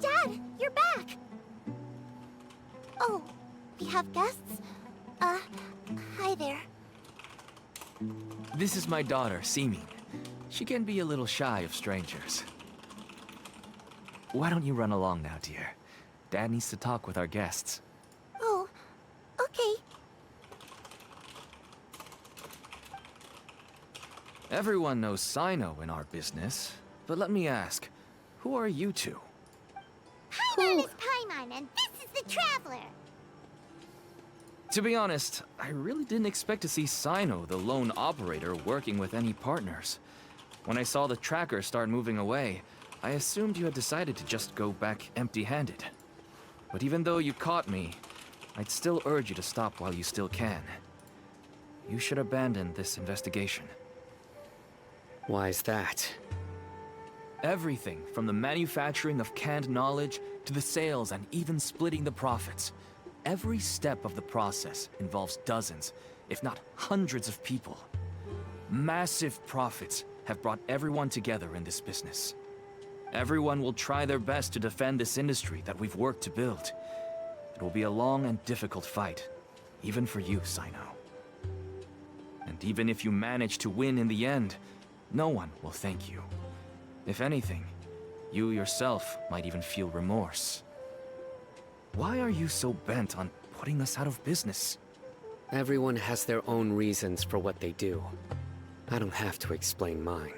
Dad, you're back. Oh, we have guests? Hi there. This is my daughter, Simi. She can be a little shy of strangers. Why don't you run along now, dear? Dad needs to talk with our guests. Oh, okay. Everyone knows Sino in our business, but let me ask, who are you two? Paimon is Paimon, and this is the Traveler. To be honest, I really didn't expect to see Sino, the lone operator, working with any partners. When I saw the tracker start moving away, I assumed you had decided to just go back empty-handed. But even though you caught me, I'd still urge you to stop while you still can. You should abandon this investigation. Why is that? Everything from the manufacturing of canned knowledge to the sales and even splitting the profits. Every step of the process involves dozens, if not hundreds of people. Massive profits have brought everyone together in this business. Everyone will try their best to defend this industry that we've worked to build. It will be a long and difficult fight, even for you, Sino. And even if you manage to win in the end, no one will thank you. If anything, you yourself might even feel remorse. Why are you so bent on putting us out of business? Everyone has their own reasons for what they do. I don't have to explain mine.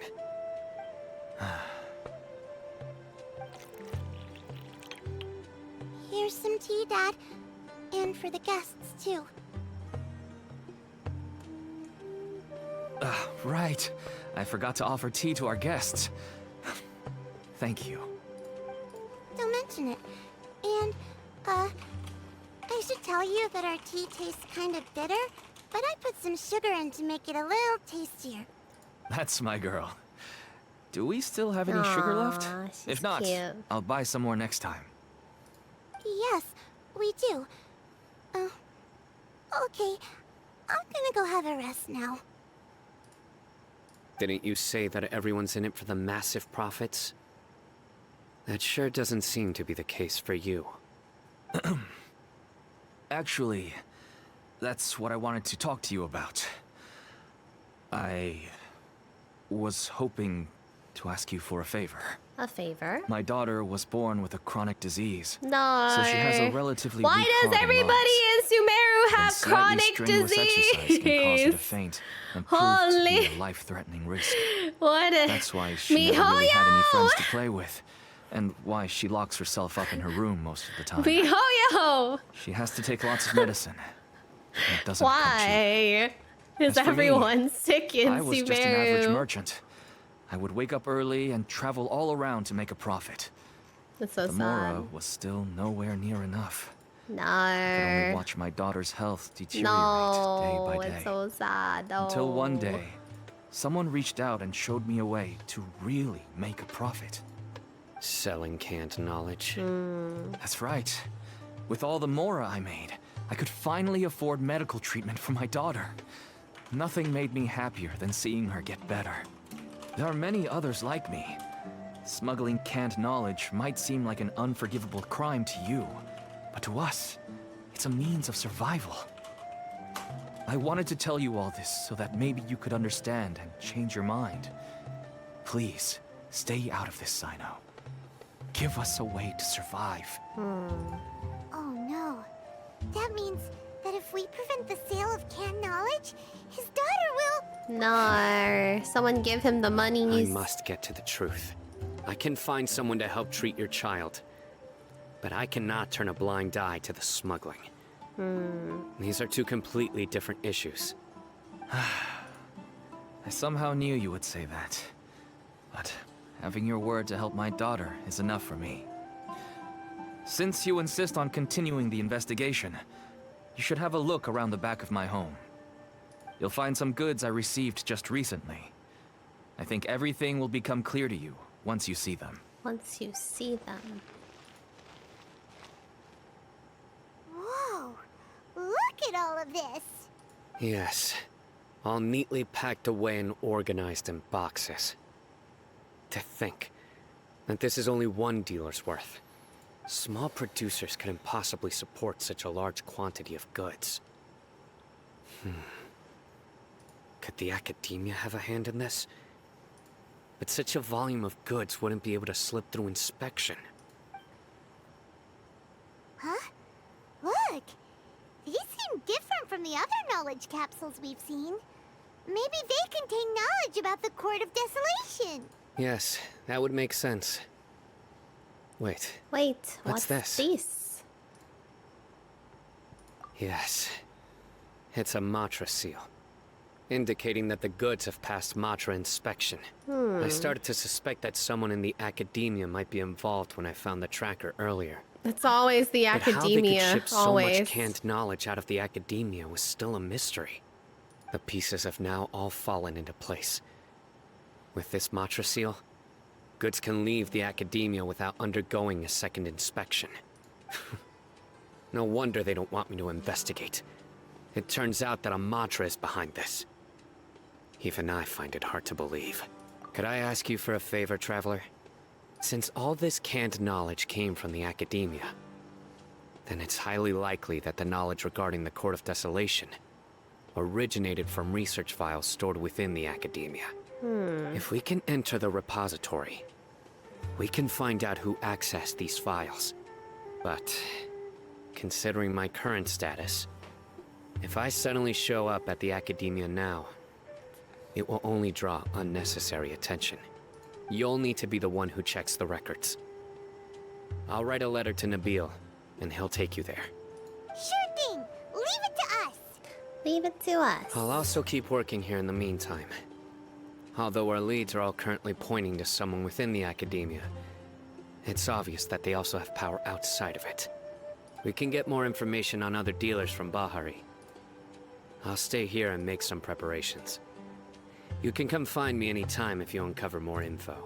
Here's some tea, Dad. And for the guests, too. Right. I forgot to offer tea to our guests. Thank you. Don't mention it. And, I should tell you that our tea tastes kind of bitter, but I put some sugar in to make it a little tastier. That's my girl. Do we still have any sugar left? Aw, she's If not, cute. I'll buy some more next time. Yes, we do. Okay. I'm gonna go have a rest now. Didn't you say that everyone's in it for the massive profits? That sure doesn't seem to be the case for you. Actually, that's what I wanted to talk to you about. I was hoping to ask you for a favor. A favor? My daughter was born with a chronic disease. No. So she has a relatively Why weak does heart and everybody lungs. in Sumeru Then have slightly chronic strenuous exercise can cause her to disease? faint and prove to be Holy. a life-threatening risk. What a... That's why she never really had any MiHoYo! friends to play with, and why she locks herself up in her room most of the time. MiHoYo! She has to take lots of medicine. And it doesn't come cheap. Why? Is As for me, everyone sick in I was just an average Sumeru? merchant. I would wake up early and travel all around to make a profit. That's so The sad. Mora was still nowhere near enough. I could only No. watch my daughter's health deteriorate No, day by day. it's so sad. No. Until one day, someone reached out and showed me a way to really make a profit. Selling canned knowledge. That's right. With all the Mora I made, I could finally afford medical treatment for my daughter. Nothing made me happier than seeing her get better. There are many others like me. Smuggling canned knowledge might seem like an unforgivable crime to you, but to us, it's a means of survival. I wanted to tell you all this so that maybe you could understand and change your mind. Please, stay out of this, Sino. Give us a way to survive. Oh no. That means that if we prevent the sale of canned knowledge, his daughter will... No. Someone give him the I monies. must get to the truth. I can find someone to help treat your child. But I cannot turn a blind eye to the smuggling. These are two completely different issues. I somehow knew you would say that. But having your word to help my daughter is enough for me. Since you insist on continuing the investigation, you should have a look around the back of my home. You'll find some goods I received just recently. I think everything will become clear to you once you see them. Once you see them. Whoa. Look at all of this. Yes. All neatly packed away and organized in boxes. To think that this is only one dealer's worth. Small producers couldn't possibly support such a large quantity of goods. Could the academia have a hand in this? But such a volume of goods wouldn't be able to slip through inspection. Huh? Look. These seem different from the other knowledge capsules we've seen. Maybe they contain knowledge about the Court of Desolation. Yes, that would make sense. Wait. Wait, what's this? this? Yes. It's a Matra seal. Indicating that the goods have passed Matra inspection. I started to suspect that someone in the academia might be involved when I found the tracker earlier. It's always the But how they academia. could ship so Always. much canned knowledge out of the academia was still a mystery. The pieces have now all fallen into place. With this Matra seal, goods can leave the academia without undergoing a second inspection. No wonder they don't want me to investigate. It turns out that a Matra is behind this. Even I find it hard to believe. Could I ask you for a favor, Traveler? Since all this canned knowledge came from the academia, then it's highly likely that the knowledge regarding the Court of Desolation originated from research files stored within the academia. If we can enter the repository, we can find out who accessed these files. But, considering my current status, if I suddenly show up at the academia now, it will only draw unnecessary attention. You'll need to be the one who checks the records. I'll write a letter to Nabil, and he'll take you there. Sure thing. Leave it to us. Leave it to us. I'll also keep working here in the meantime. Although our leads are all currently pointing to someone within the academia, it's obvious that they also have power outside of it. We can get more information on other dealers from Bahari. I'll stay here and make some preparations. You can come find me anytime if you uncover more info.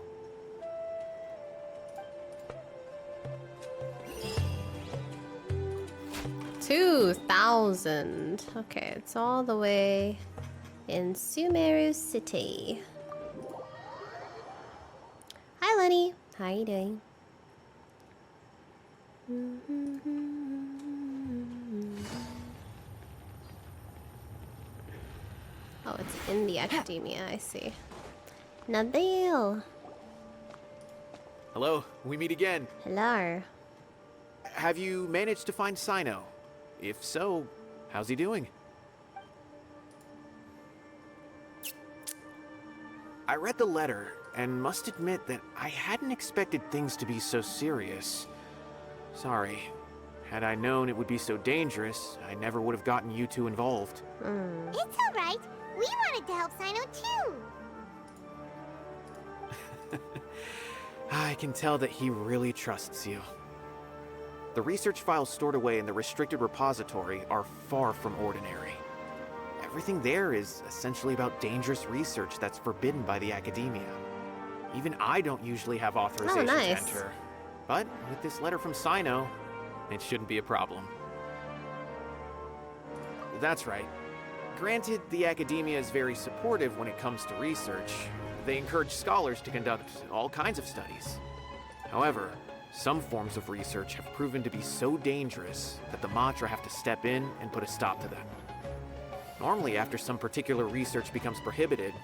$2,000. Okay, it's all the way in Sumeru City. Hi, Lenny. How are you doing? Oh, it's in the academia, I see. Nabil. Hello, we meet again. Hello. Have you managed to find Sino? If so, how's he doing? I read the letter and must admit that I hadn't expected things to be so serious. Sorry. Had I known it would be so dangerous, I never would have gotten you two involved. It's alright. We wanted to help Sino too. I can tell that he really trusts you. The research files stored away in the restricted repository are far from ordinary. Everything there is essentially about dangerous research that's forbidden by the academia. Even I don't usually have authorization to enter. But with this letter from Sino, it shouldn't be a problem. That's right. Granted, the academia is very supportive when it comes to research. They encourage scholars to conduct all kinds of studies. However, some forms of research have proven to be so dangerous that the Matra have to step in and put a stop to them. Normally, after some particular research becomes prohibited,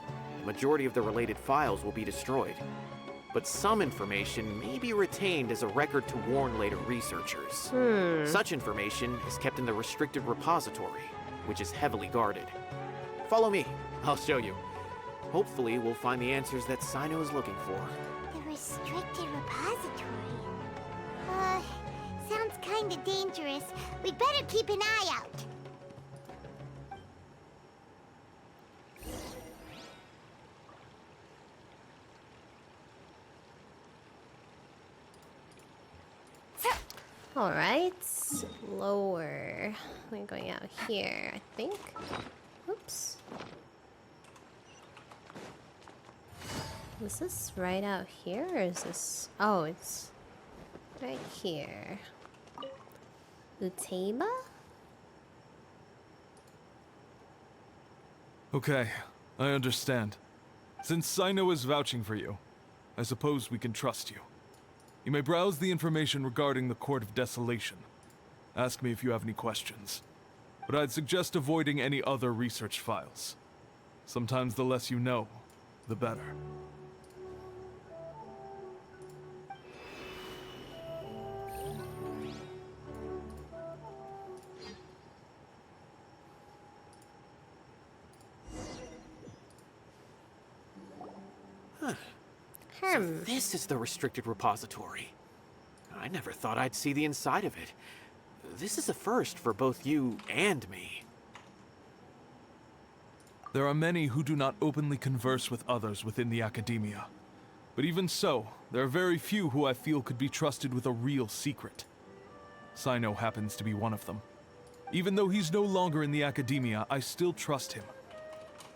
the majority of the related files will be destroyed. But some information may be retained as a record to warn later researchers. Such information is kept in the restricted repository, which is heavily guarded. Follow me, I'll show you. Hopefully, we'll find the answers that Sino is looking for. The restricted repository. Sounds kinda dangerous. We'd better keep an eye out. Alright, lower. We're going out here, I think. Oops. Is this right out here, or is this... Oh, it's right here. Uteba? Okay, I understand. Since Sino is vouching for you, I suppose we can trust you. You may browse the information regarding the Court of Desolation. Ask me if you have any questions. But I'd suggest avoiding any other research files. Sometimes the less you know, the better. So this is the restricted repository. I never thought I'd see the inside of it. This is a first for both you and me. There are many who do not openly converse with others within the academia. But even so, there are very few who I feel could be trusted with a real secret. Sino happens to be one of them. Even though he's no longer in the academia, I still trust him.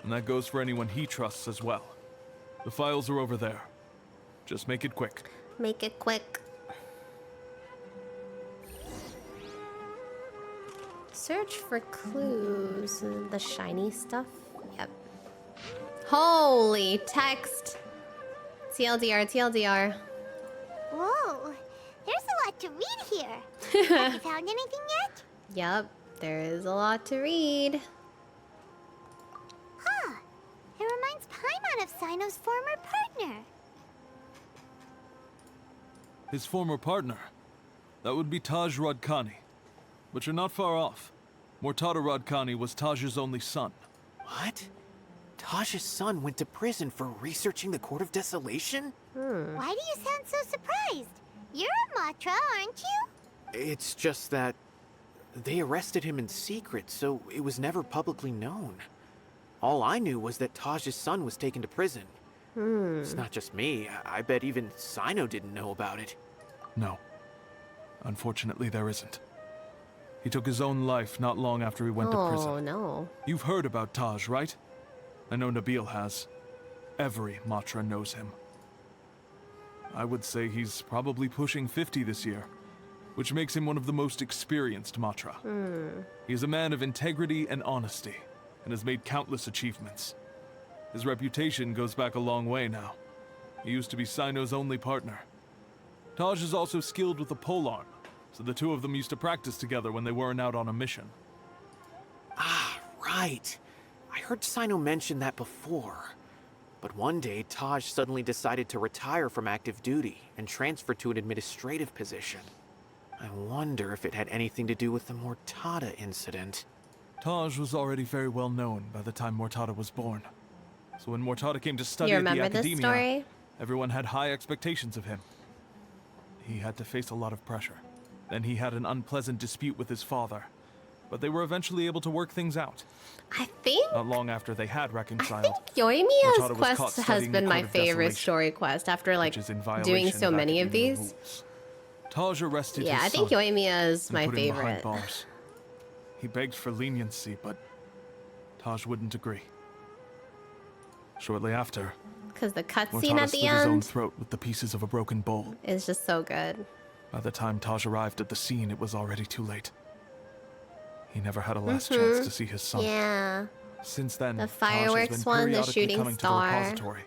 And that goes for anyone he trusts as well. The files are over there. Just make it quick. Make it quick. Search for clues. The shiny stuff? Yep. Holy text! TLDR, TLDR. Whoa, there's a lot to read here. Have you found anything yet? Yep, there is a lot to read. Huh. It reminds Paimon of Sino's former partner. His former partner. That would be Taj Radkani. But you're not far off. Mortada Radkani was Taj's only son. What? Taj's son went to prison for researching the Court of Desolation? Why do you sound so surprised? You're a Matra, aren't you? It's just that They arrested him in secret, so it was never publicly known. All I knew was that Taj's son was taken to prison. It's not just me. I bet even Sino didn't know about it. No. Unfortunately, there isn't. He took his own life not long after he went to prison. Oh, no. You've heard about Taj, right? I know Nabil has. Every Matra knows him. I would say he's probably pushing 50 this year, which makes him one of the most experienced Matra. He is a man of integrity and honesty, and has made countless achievements. His reputation goes back a long way now. He used to be Sino's only partner. Taj is also skilled with the polearm, so the two of them used to practice together when they weren't out on a mission. Ah, right. I heard Sino mention that before. But one day, Taj suddenly decided to retire from active duty and transfer to an administrative position. I wonder if it had anything to do with the Mortada incident. Taj was already very well known by the time Mortada was born. So when Mortada came to study You at the remember this Academia, story? everyone had high expectations of him. He had to face a lot of pressure. Then he had an unpleasant dispute with his father, but they were eventually able to work things out. I think... Not long after they had I reconciled. think Mortada Yoimiya's was caught quest has studying the been my Court of favorite Desolation, story quest after, like, which is in doing violation so of many of Academia these. rules. Taj arrested Yeah, his I think son Yoimiya is and my put him behind favorite. bars. He begged for leniency, but Taj wouldn't agree. Shortly after, Because the cutscene Mortada at the slit his own end throat with the pieces of a broken bowl. is just so good. By the time Taj arrived at the scene, it was already too late. He never had a last chance to see his son. Yeah. Since then, The Taj has fireworks been one, the periodically shooting coming star. to the repository.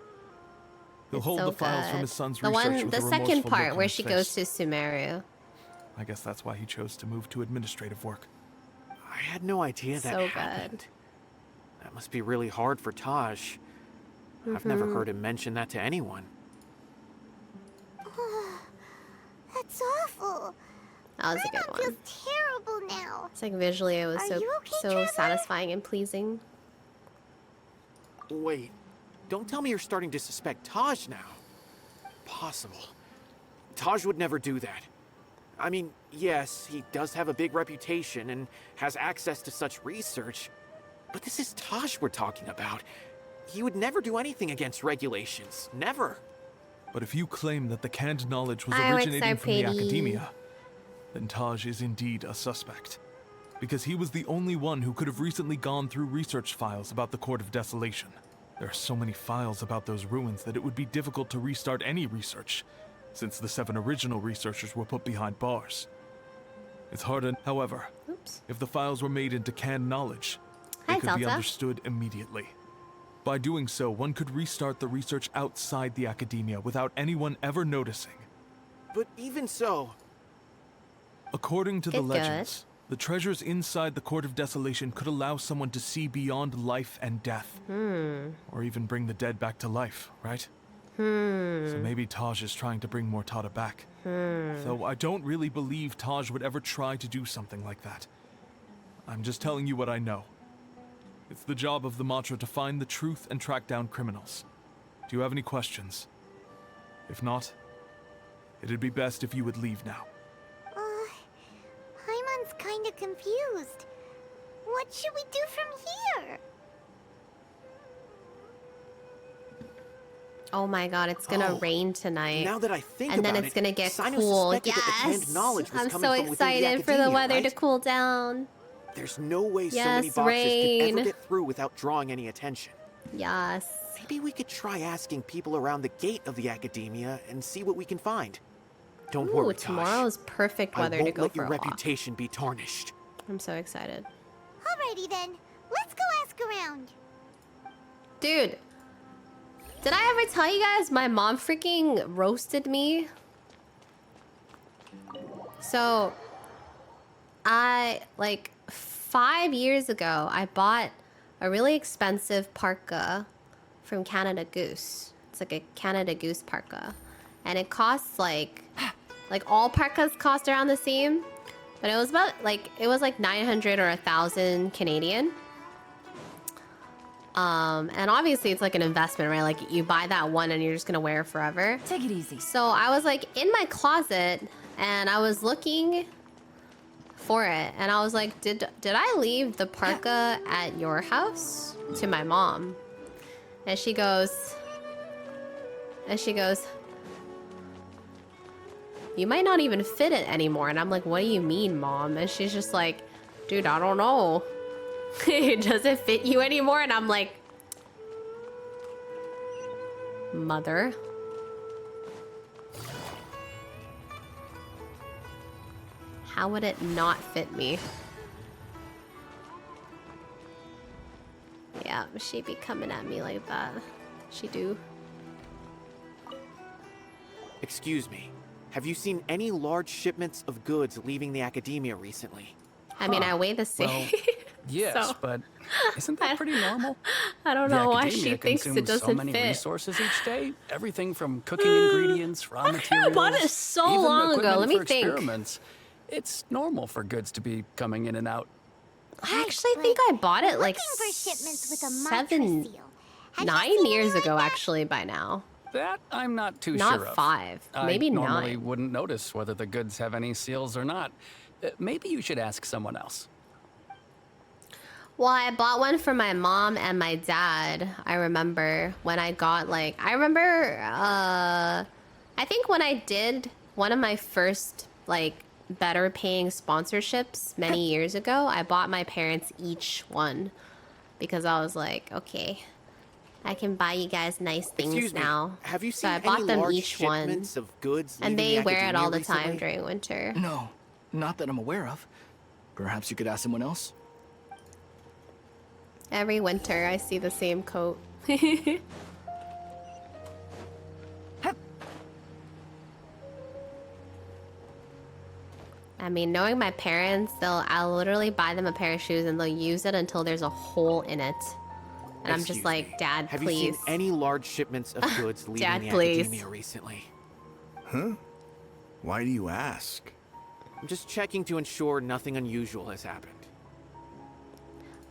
He'll It's hold so the files good. from his son's the research one, with the a second remorseful look part on where his she face. goes to Sumeru. I guess that's why he chose to move to administrative work. I had no idea that So good. happened. That must be really hard for Taj. I've never heard him mention that to anyone. That's awful. That was a good Paimon one. feels terrible now. It's like visually it was Are so you okay, so Trevor? satisfying and pleasing. Wait, don't tell me you're starting to suspect Taj now. Impossible. Taj would never do that. I mean, yes, he does have a big reputation and has access to such research, but this is Taj we're talking about. He would never do anything against regulations. Never. But if you claim that the canned knowledge was Fireworks originating are from the pretty. Academia, then Taj is indeed a suspect. Because he was the only one who could have recently gone through research files about the Court of Desolation. There are so many files about those ruins that it would be difficult to restart any research, since the 7 original researchers were put behind bars. It's hard, however, Oops. if the files were made into canned knowledge, they Hi, could be Zelda. understood immediately. By doing so, one could restart the research outside the Academia without anyone ever noticing. But even so, According to the Good. legends, the treasures inside the Court of Desolation could allow someone to see beyond life and death. Or even bring the dead back to life, right? So maybe Taj is trying to bring Mortada back. Though I don't really believe Taj would ever try to do something like that. I'm just telling you what I know. It's the job of the Matra to find the truth and track down criminals. Do you have any questions? If not, it'd be best if you would leave now. Paimon's kinda confused. What should we do from here? Oh my god, it's gonna Oh, rain tonight. now that I think and then about it's it, gonna get Sino cool. suspected that the canned Yes! knowledge was I'm coming so from within the excited for the Academia, weather to right? cool down. There's no way so Yes, many boxes could rain. ever get through without drawing any attention. Yes. Maybe we could try asking people around the gate of the Academia and see what we can find. Don't Ooh, worry, Tosh. tomorrow's perfect I weather won't to go let for your a walk. reputation be tarnished. I'm so excited. Alrighty then. Let's go ask around. Dude, did I ever tell you guys my mom freaking roasted me? So, like 5 years ago, I bought a really expensive parka from Canada Goose. It's like a Canada Goose parka. And it costs like all parkas cost around the same. But it was about it was like 900 or 1,000 Canadian. And obviously it's like an investment, right? Like you buy that one and you're just gonna wear it forever. Take it easy. So I was like in my closet and I was looking for it, and I was like, did I leave the parka at your house? To my mom. And she goes, you might not even fit it anymore. And I'm like, what do you mean, Mom? And she's just like, dude, I don't know. Does it fit you anymore? And I'm like, Mother. How would it not fit me? Yeah, she be coming at me like that. She do. Excuse me. Have you seen any large shipments of goods leaving the academia recently? I mean, I weigh the same. Well, yes, so, but isn't that pretty normal? I don't know why she thinks it doesn't so many fit. resources each day. Everything from cooking ingredients, raw materials. I bought it so even long ago. equipment Let me for think. Experiments. It's normal for goods to be coming in and out. I actually think I bought it like for shipments with a mantra seal. Have you 9 seen years any ago, like that? actually, by now. That I'm not too Not sure of. 5, maybe I normally 9. wouldn't notice whether the goods have any seals or not. Maybe you should ask someone else. Well, I bought one for my mom and my dad. I remember when I got I think when I did one of my first better paying sponsorships many years ago, I bought my parents each one because I was like, okay, I can buy you guys nice things Excuse me, now. have you So seen I bought any them large each one, shipments of goods and leaving they the wear it academia all the recently? time during winter. No, not that I'm aware of. Perhaps you could ask someone else? Every winter, I see the same coat. I mean, knowing my parents, I'll literally buy them a pair of shoes and they'll use it until there's a hole in it. And I'm just Excuse like, me, Dad, have please. you seen any large shipments of goods leaving Dad, the please. academia recently? Huh? Why do you ask? I'm just checking to ensure nothing unusual has happened.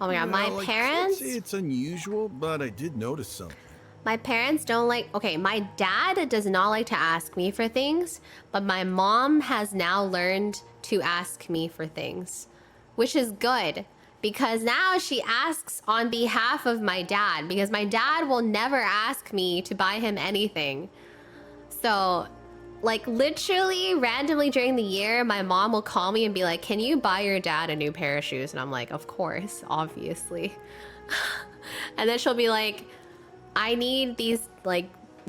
Oh my god, my Well, I parents... can't say it's unusual, but I did notice something. My parents don't like... Okay, my dad does not like to ask me for things, but my mom has now learned to ask me for things, which is good, because now she asks on behalf of my dad, because my dad will never ask me to buy him anything. So, literally, randomly during the year, my mom will call me and be like, can you buy your dad a new pair of shoes? And I'm like, of course, obviously. And then she'll be like, I need these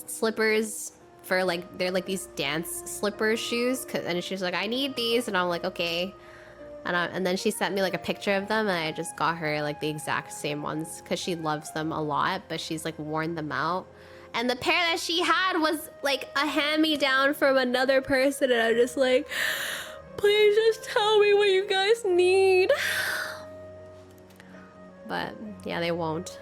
slippers for they're these dance slipper shoes, and she's like, I need these, and I'm like, okay. And then she sent me a picture of them, and I just got her the exact same ones because she loves them a lot, but she's worn them out. And the pair that she had was a hand-me-down from another person, and I'm just like, please just tell me what you guys need. But yeah, they won't.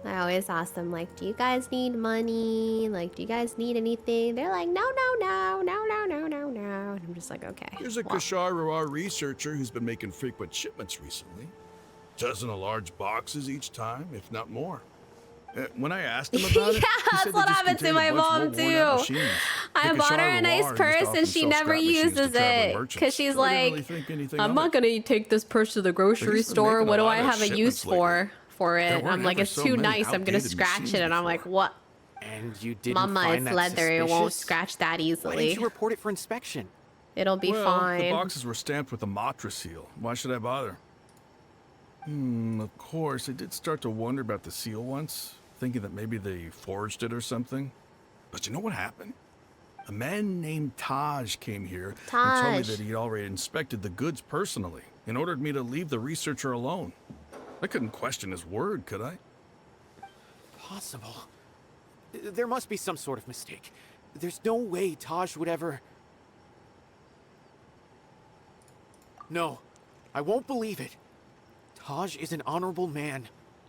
I always ask them, do you guys need money? Do you guys need anything? They're like, no, no, no, no, no, no, no, no. And I'm just like, okay. There's a well. Kasharu researcher who's been making frequent shipments recently. Dozen of large boxes each time, if not more. When I asked him about it, Yeah, he that's said what they just happened to contained my a bunch mom of more worn-out too. machines. I The bought her Kasharu a nice used purse often and she sell never scrap machines to uses traveling it merchants, because she's so I didn't like, really think anything I'm of not it. gonna take this purse to the grocery He's been store. making What a do lot I of have a use shipments lately. for There it? weren't I'm like, ever it's so too many nice. I'm gonna outdated scratch machines it, and I'm like, before. what? And you didn't Mama, find it's that leather. It won't suspicious? scratch that Why didn't easily. you report it for inspection? It'll be Well, fine. the boxes were stamped with a Matra seal. Why should I bother? Of course, I did start to wonder about the seal once, thinking that maybe they forged it or something. But you know what happened? A man named Taj came here and told me Taj. that he'd already inspected the goods personally and ordered me to leave the researcher alone. I couldn't question his word, could I? Possible. There must be some sort of mistake. There's no way Taj would ever... No, I won't believe it. Taj is an honorable man.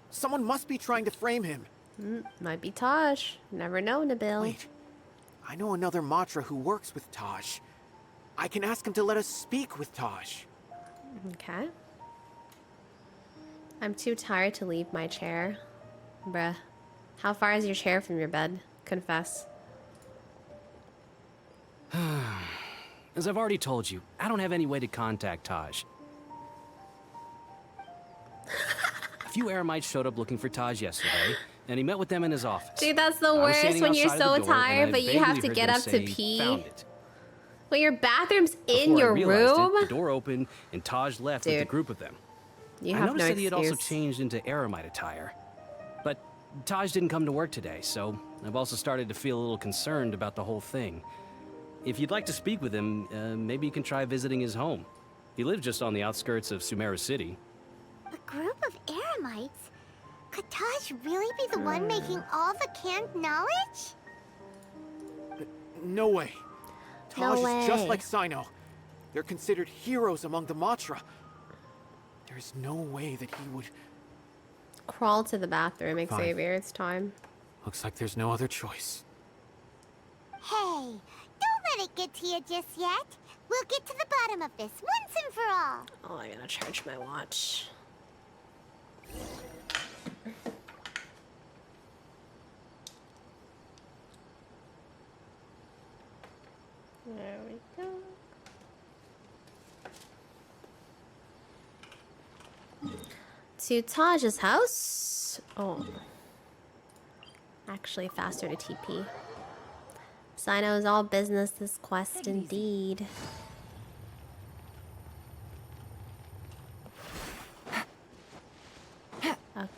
Someone must be trying to frame him. Might be Taj. Never know, Nabil. Wait, I know another Matra who works with Taj. I can ask him to let us speak with Taj. Okay. I'm too tired to leave my chair. Bruh. How far is your chair from your bed? Confess. As I've already told you, I don't have any way to contact Taj. A few Eremites showed up looking for Taj yesterday, and he met with them in his office. Dude, that's the I was worst standing when you're outside of so the door, and I tired, but you have vaguely to heard get them up to say, pee. "Found it." Well, your bathroom's in Before I your realized room? it, the door opened, and Taj left with a Dude. group of them. You I have noticed no that he had also excuse. changed into Eremite attire. But Taj didn't come to work today, so I've also started to feel a little concerned about the whole thing. If you'd like to speak with him, maybe you can try visiting his home. He lives just on the outskirts of Sumeru City. A group of Eremites? Could Taj really be the one making all the canned knowledge? No way. No Taj is just way. like Sino. They're considered heroes among the Matra. There's no way that he would... Crawl to the bathroom, Fine. Xavier. It's time. Looks like there's no other choice. Hey, don't let it get to you just yet. We'll get to the bottom of this once and for all. Oh, I gotta charge my watch. There we go. To Taj's house. Oh. Actually, faster to TP. Sino's all business this quest indeed. A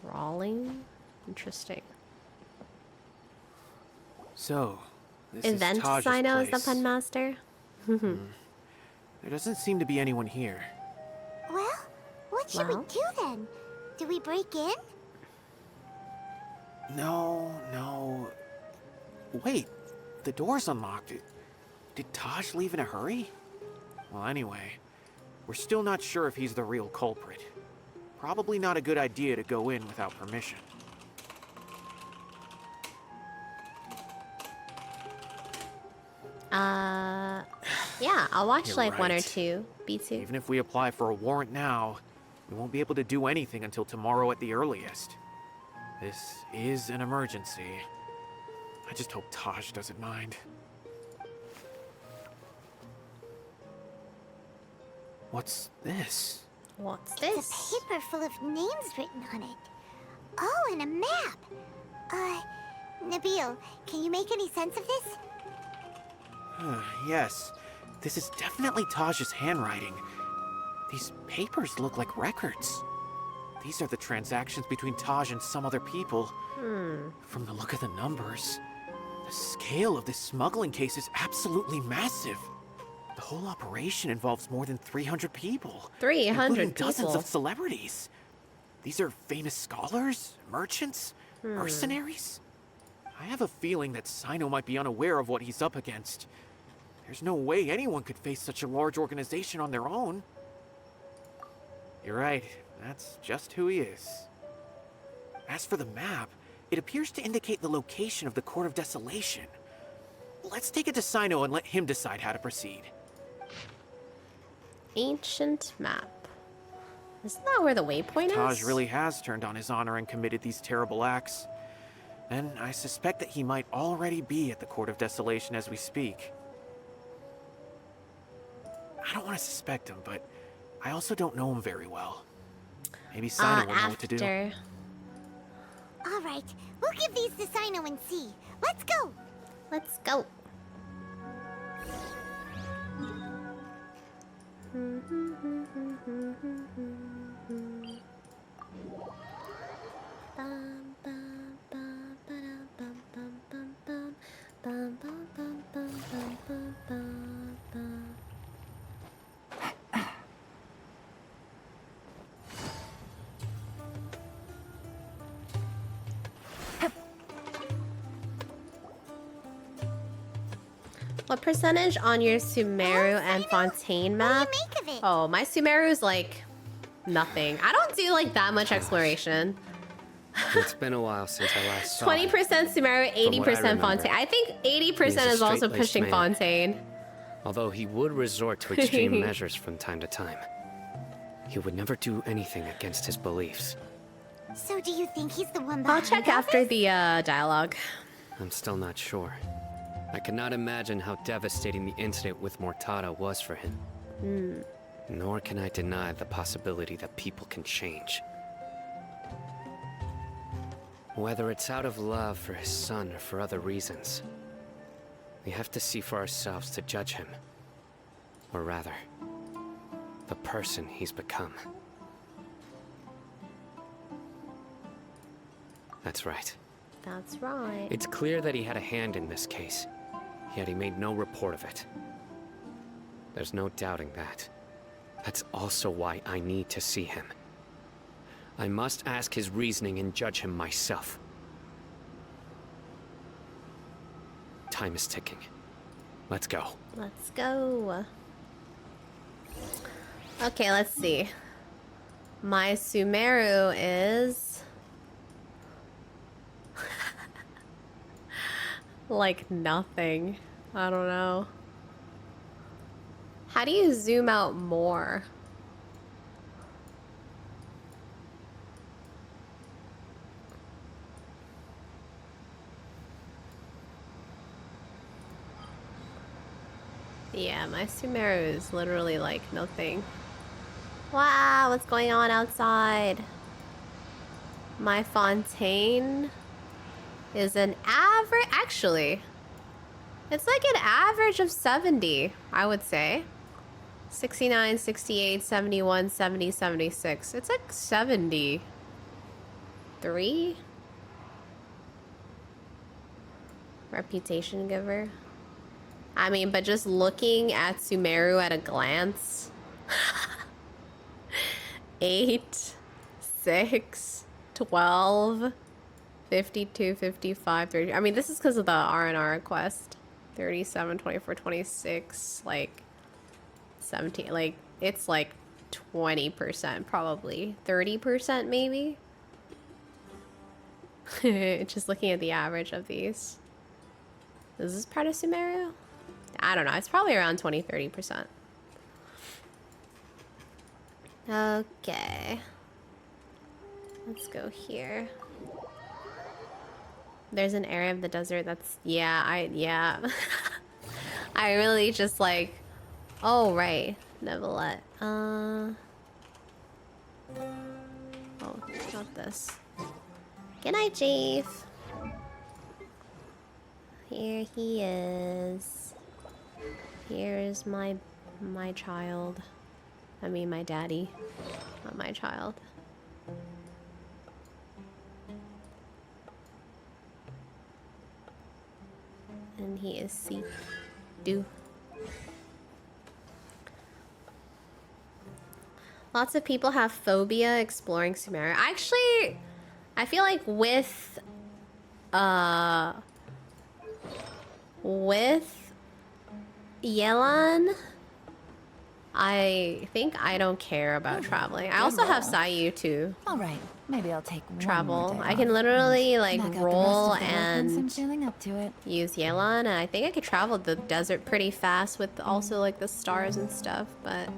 crawling? Interesting. So, this Event is Taj's Sino is the place. pun master. There doesn't seem to be anyone here. Well, what should we do then? Do we break in? No. Wait, the door's unlocked. Did Taj leave in a hurry? Well, anyway, we're still not sure if he's the real culprit. Probably not a good idea to go in without permission. Yeah, I'll watch You're like one or right. two. B2. Even if we apply for a warrant now, we won't be able to do anything until tomorrow at the earliest. This is an emergency. I just hope Taj doesn't mind. What's this? What's It's a paper full of names written on it. Oh, and a map. Nabil, can you make any sense of this? Yes, this is definitely Taj's handwriting. These papers look like records. These are the transactions between Taj and some other people. From the look of the numbers, the scale of this smuggling case is absolutely massive. The whole operation involves more than 300 people. 300 including dozens people. of celebrities. These are famous scholars, merchants, mercenaries. I have a feeling that Sino might be unaware of what he's up against. There's no way anyone could face such a large organization on their own. You're right, that's just who he is. As for the map, it appears to indicate the location of the Court of Desolation. Let's take it to Sino and let him decide how to proceed. Ancient map. Isn't that where the waypoint Taj is? really has turned on his honor and committed these terrible acts. And I suspect that he might already be at the Court of Desolation as we speak. I don't want to suspect him, but I also don't know him very well. Maybe Sino will know what to do. After. All right, we'll give these to Sino and see. Let's go. Let's go. What percentage on your Sumeru and Fontaine map? Oh, my Sumeru's like nothing. I don't do like that much exploration. It's been a while since I last saw 20% him. Sumeru, From what I 80% remember, Fontaine. I think 80% he's a is also straight-laced pushing man. Fontaine. Although he would resort to extreme measures from time to time. He would never do anything against his beliefs. So do you think he's the one I'll behind check all after this? the dialogue. I'm still not sure. I cannot imagine how devastating the incident with Mortada was for him. Nor can I deny the possibility that people can change. Whether it's out of love for his son or for other reasons, we have to see for ourselves to judge him. Or rather, the person he's become. That's right. That's right. It's clear that he had a hand in this case, yet he made no report of it. There's no doubting that. That's also why I need to see him. I must ask his reasoning and judge him myself. Time is ticking. Let's go. Let's go. Okay, let's see. My Sumeru is... like nothing. I don't know. How do you zoom out more? Yeah, my Sumeru is literally like nothing. Wow, what's going on outside? My Fontaine is an average, actually, it's like an average of 70, I would say. 69, 68, 71, 70, 76. It's like 73. Reputation giver. I mean, but just looking at Sumeru at a glance. 8, 6, 12, 52, 55, 30. I mean, this is because of the R&R request. 37, 24, 26, like 17, like it's like 20% probably. 30% maybe. Just looking at the average of these. Is this part of Sumeru? I don't know. It's probably around 20, 30%. Okay. Let's go here. There's an area of the desert that's... Yeah. I really just like... Oh, right. Neverlet. Oh, not this. Good night, Chief. Here he is. Here is my child. I mean, my daddy. Not my child. And he is see-do. Lots of people have phobia exploring Sumeru. Actually, I feel like with Yelan, I think I don't care about traveling. I also have Sayu too. All right, maybe I'll take travel. One more day I can off literally like knock out the roll rest of the weapons. I'm and feeling up to it. use Yelan, and I think I could travel the desert pretty fast with also like the stars and stuff. But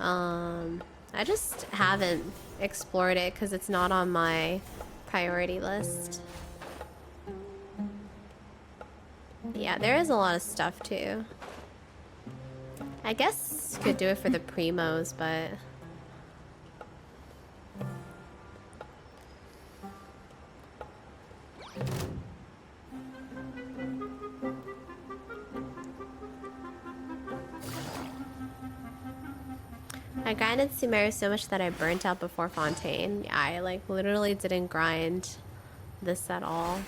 I just haven't explored it because it's not on my priority list. Yeah, there is a lot of stuff too. I guess could do it for the primos, but I grinded Sumeru so much that I burnt out before Fontaine. I like literally didn't grind this at all.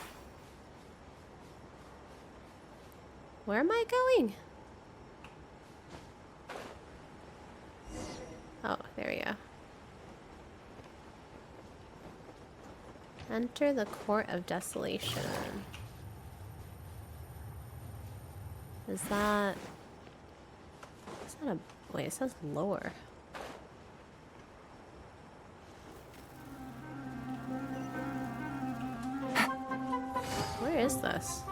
Where am I going? Oh, there we go. Enter the Court of Desolation. Is that a... Wait, it says lower. Where is this?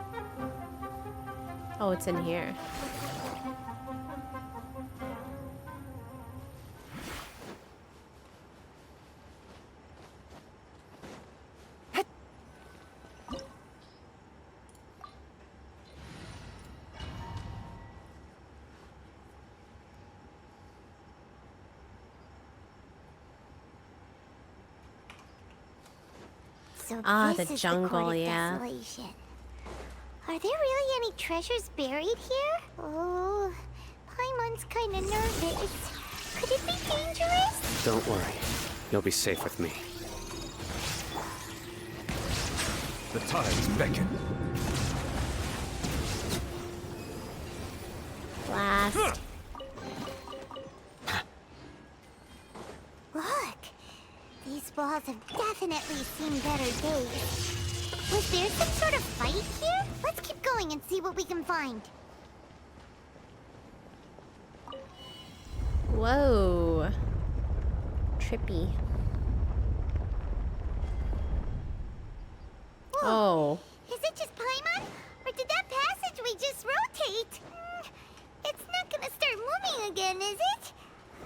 Oh, it's in here. So Ah, this the is jungle, the Court of yeah. Desolation. Are there really any treasures buried here? Oh, Paimon's kind of nervous. Could it be dangerous? Don't worry. You'll be safe with me. The tides beckon. Blast. Look, these walls have definitely seen better days. Was there some sort of fight here? Let's keep going and see what we can find. Whoa. Trippy. Whoa. Oh. Is it just Paimon? Or did that passageway just rotate? It's not gonna start moving again, is it?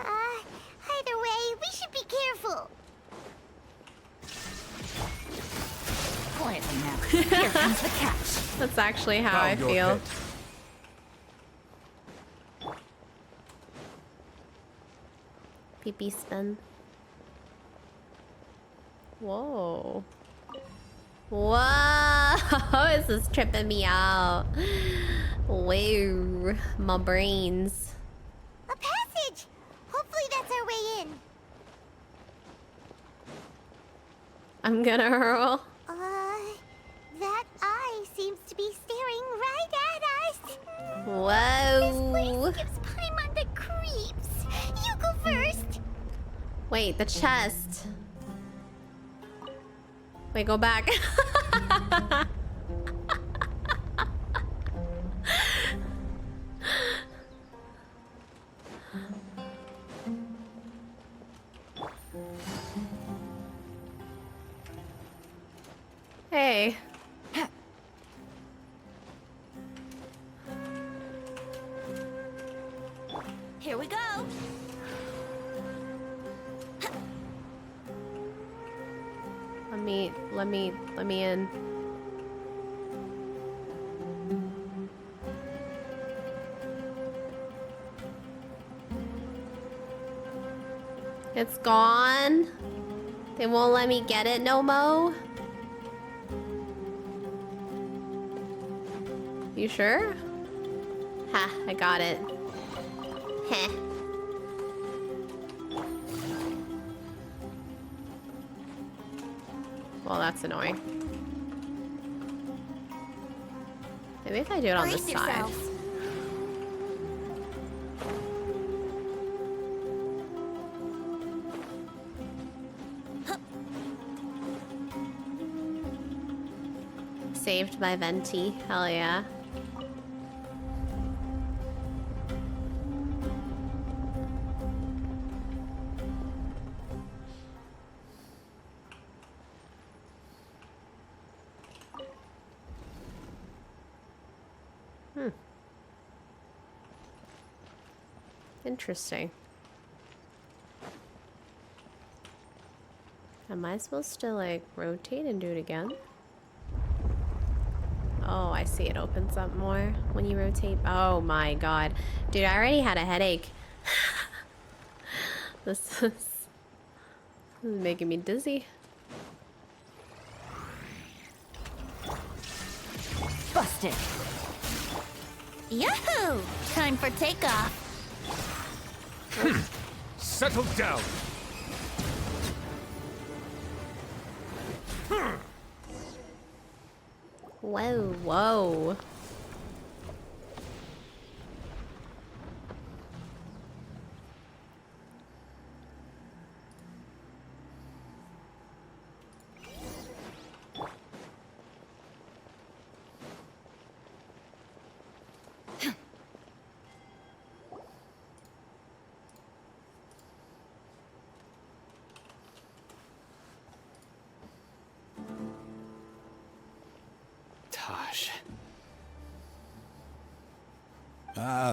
Either way, we should be careful. Quietly now. Here comes the catch. That's actually how I feel. Pee-pee spin. Whoa. Whoa! This is tripping me out. Whoa. My brains. A passage! Hopefully that's our way in. I'm gonna hurl. That eye seems to be staring right at us. Whoa. This place gives Paimon the creeps. You go first. Wait, the chest. Wait, go back. Hey. Here we go. Let me in. It's gone. They won't let me get it no mo. You sure? Ha, I got it. Heh. Well, that's annoying. Maybe if I do it on the Brace side. yourselves. Saved by Venti. Hell yeah. Interesting. Am I supposed to like rotate and do it again? Oh, I see. It opens up more when you rotate. Oh my god. Dude, I already had a headache. This is making me dizzy. Busted. Yahoo! Time for takeoff. Settle down. Whoa, whoa.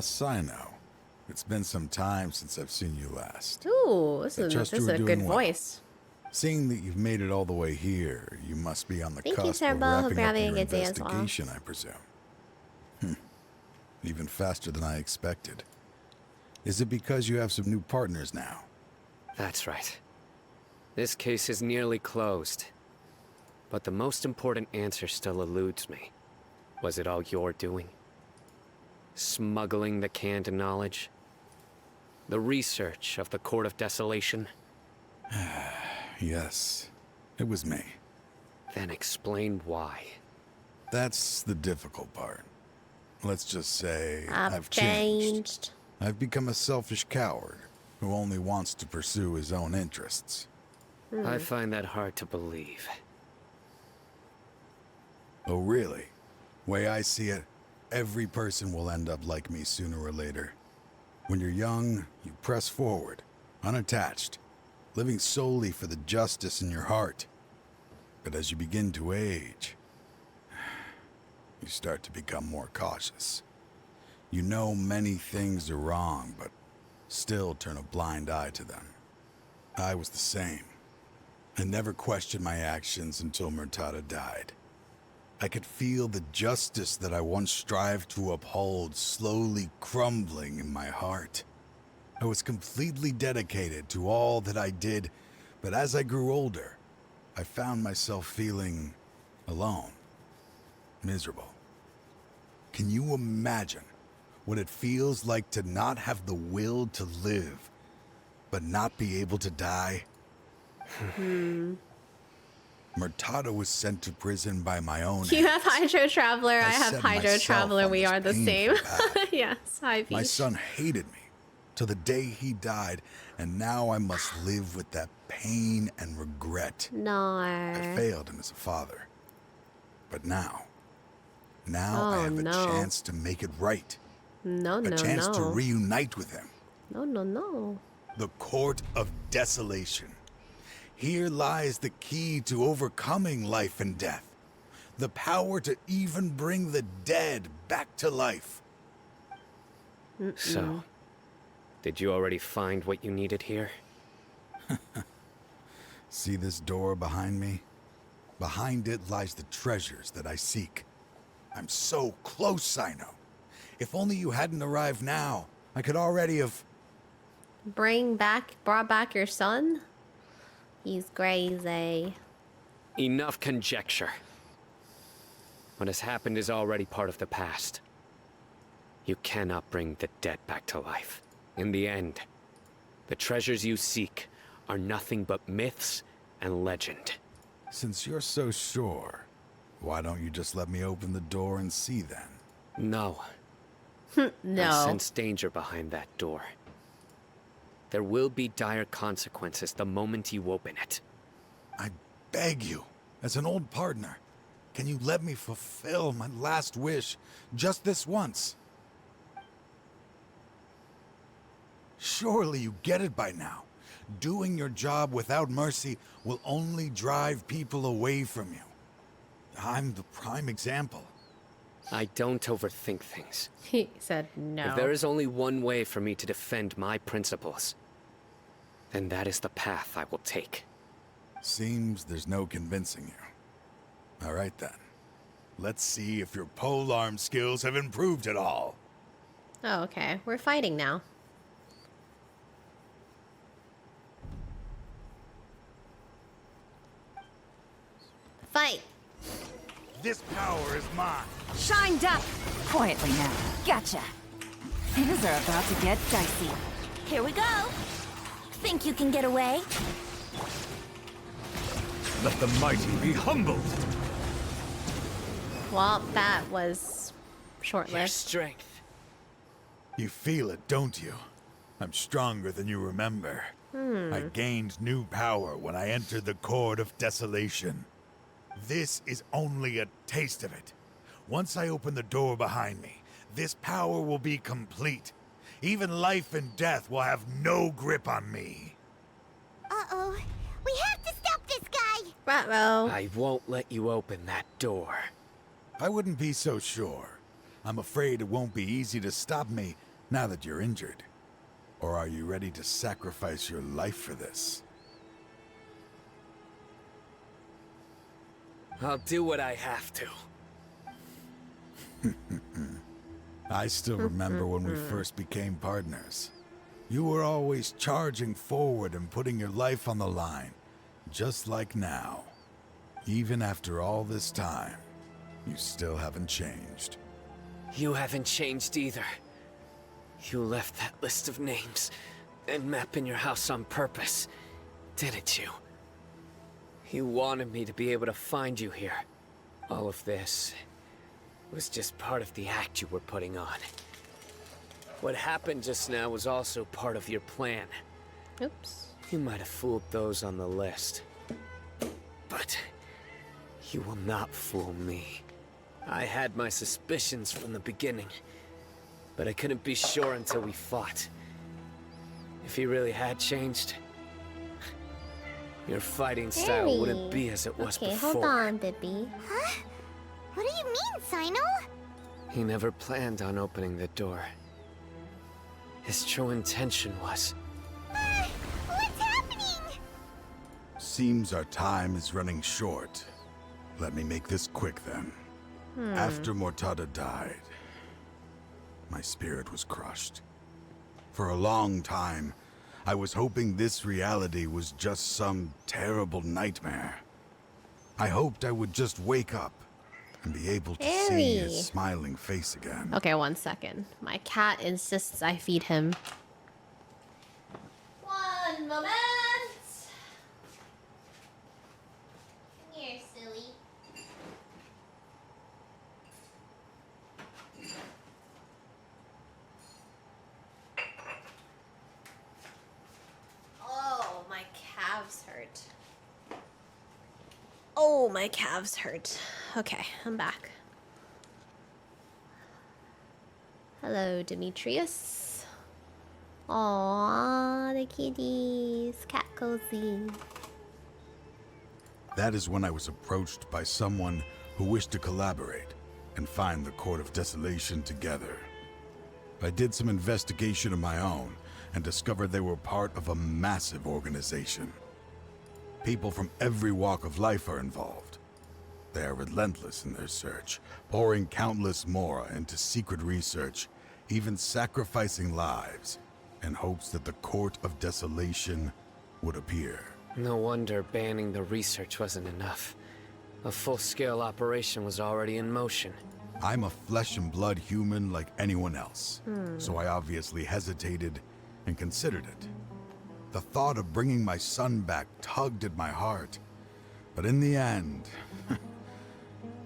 Sino. It's been some time since I've seen you last. Ooh, this I is trust you a are good doing well. voice. Seeing that you've made it all the way here, you must be on the Thank you, cusp of Turbo. Hope wrapping you're up having a your good day as well. investigation, I presume. Even faster than I expected. Is it because you have some new partners now? That's right. This case is nearly closed. But the most important answer still eludes me. Was it all your doing? Smuggling the canned knowledge? The research of the Court of Desolation? Yes, it was me. Then explain why. That's the difficult part. Let's just say I've changed. I've become a selfish coward who only wants to pursue his own interests. I find that hard to believe. Oh, really? Way I see it, every person will end up like me sooner or later. When you're young, you press forward, unattached, living solely for the justice in your heart. But as you begin to age, you start to become more cautious. You know many things are wrong, but still turn a blind eye to them. I was the same. I never questioned my actions until Murtada died. I could feel the justice that I once strived to uphold slowly crumbling in my heart. I was completely dedicated to all that I did, but as I grew older, I found myself feeling alone, miserable. Can you imagine what it feels like to not have the will to live, but not be able to die? Murtada was sent to prison by my own You hands. have Hydro Traveler, I have set Hydro myself Traveler, on we this are the painful same. path. Yes, hi My Peach. son hated me till the day he died, and now I must live with that pain and regret. No. I failed him as a father. But now I have a chance to make it right. A chance to reunite with him. No. The Court of Desolation. Here lies the key to overcoming life and death. The power to even bring the dead back to life. So, did you already find what you needed here? See this door behind me? Behind it lies the treasures that I seek. I'm so close, Sino. If only you hadn't arrived now, I could already have... Brought back your son? He's crazy. Enough conjecture. What has happened is already part of the past. You cannot bring the dead back to life. In the end, the treasures you seek are nothing but myths and legend. Since you're so sure, why don't you just let me open the door and see then? No. No. I sense danger behind that door. There will be dire consequences the moment you open it. I beg you, as an old partner, can you let me fulfill my last wish just this once? Surely you get it by now. Doing your job without mercy will only drive people away from you. I'm the prime example. I don't overthink things. He said no. If there is only one way for me to defend my principles, then that is the path I will take. Seems there's no convincing you. All right then. Let's see if your polearm skills have improved at all. Oh, okay. We're fighting now. Fight! This power is mine. Shined up! Quietly now. Gotcha. Things are about to get dicey. Here we go. Think you can get away? Let the mighty be humbled. Well, that was Your short-lived. strength. You feel it, don't you? I'm stronger than you remember. I gained new power when I entered the Court of Desolation. This is only a taste of it. Once I open the door behind me, this power will be complete. Even life and death will have no grip on me. Uh-oh. We have to stop this guy! Ruh-roh. I won't let you open that door. I wouldn't be so sure. I'm afraid it won't be easy to stop me now that you're injured. Or are you ready to sacrifice your life for this? I'll do what I have to. I still remember when we first became partners. You were always charging forward and putting your life on the line, just like now. Even after all this time, you still haven't changed. You haven't changed either. You left that list of names and map in your house on purpose, didn't you? You wanted me to be able to find you here. All of this was just part of the act you were putting on. What happened just now was also part of your plan. Oops. You might have fooled those on the list. But you will not fool me. I had my suspicions from the beginning, but I couldn't be sure until we fought. If he really had changed, your fighting style wouldn't be as it was before. Okay, hold on, Bippy. Huh? What do you mean, Sino? He never planned on opening the door. His true intention was... What's happening? Seems our time is running short. Let me make this quick then. After Mortada died, my spirit was crushed. For a long time, I was hoping this reality was just some terrible nightmare. I hoped I would just wake up and be able to see his smiling face again. Okay, 1 second. My cat insists I feed him. 1 moment. Come here, silly. Oh, my calves hurt. Oh, my calves hurt. Okay, I'm back. Hello, Demetrius. Aww, the kitties. Cat cozy. That is when I was approached by someone who wished to collaborate and find the Court of Desolation together. I did some investigation of my own and discovered they were part of a massive organization. People from every walk of life are involved. They are relentless in their search, pouring countless mora into secret research, even sacrificing lives in hopes that the Court of Desolation would appear. No wonder banning the research wasn't enough. A full-scale operation was already in motion. I'm a flesh and blood human like anyone else, so I obviously hesitated and considered it. The thought of bringing my son back tugged at my heart, but in the end,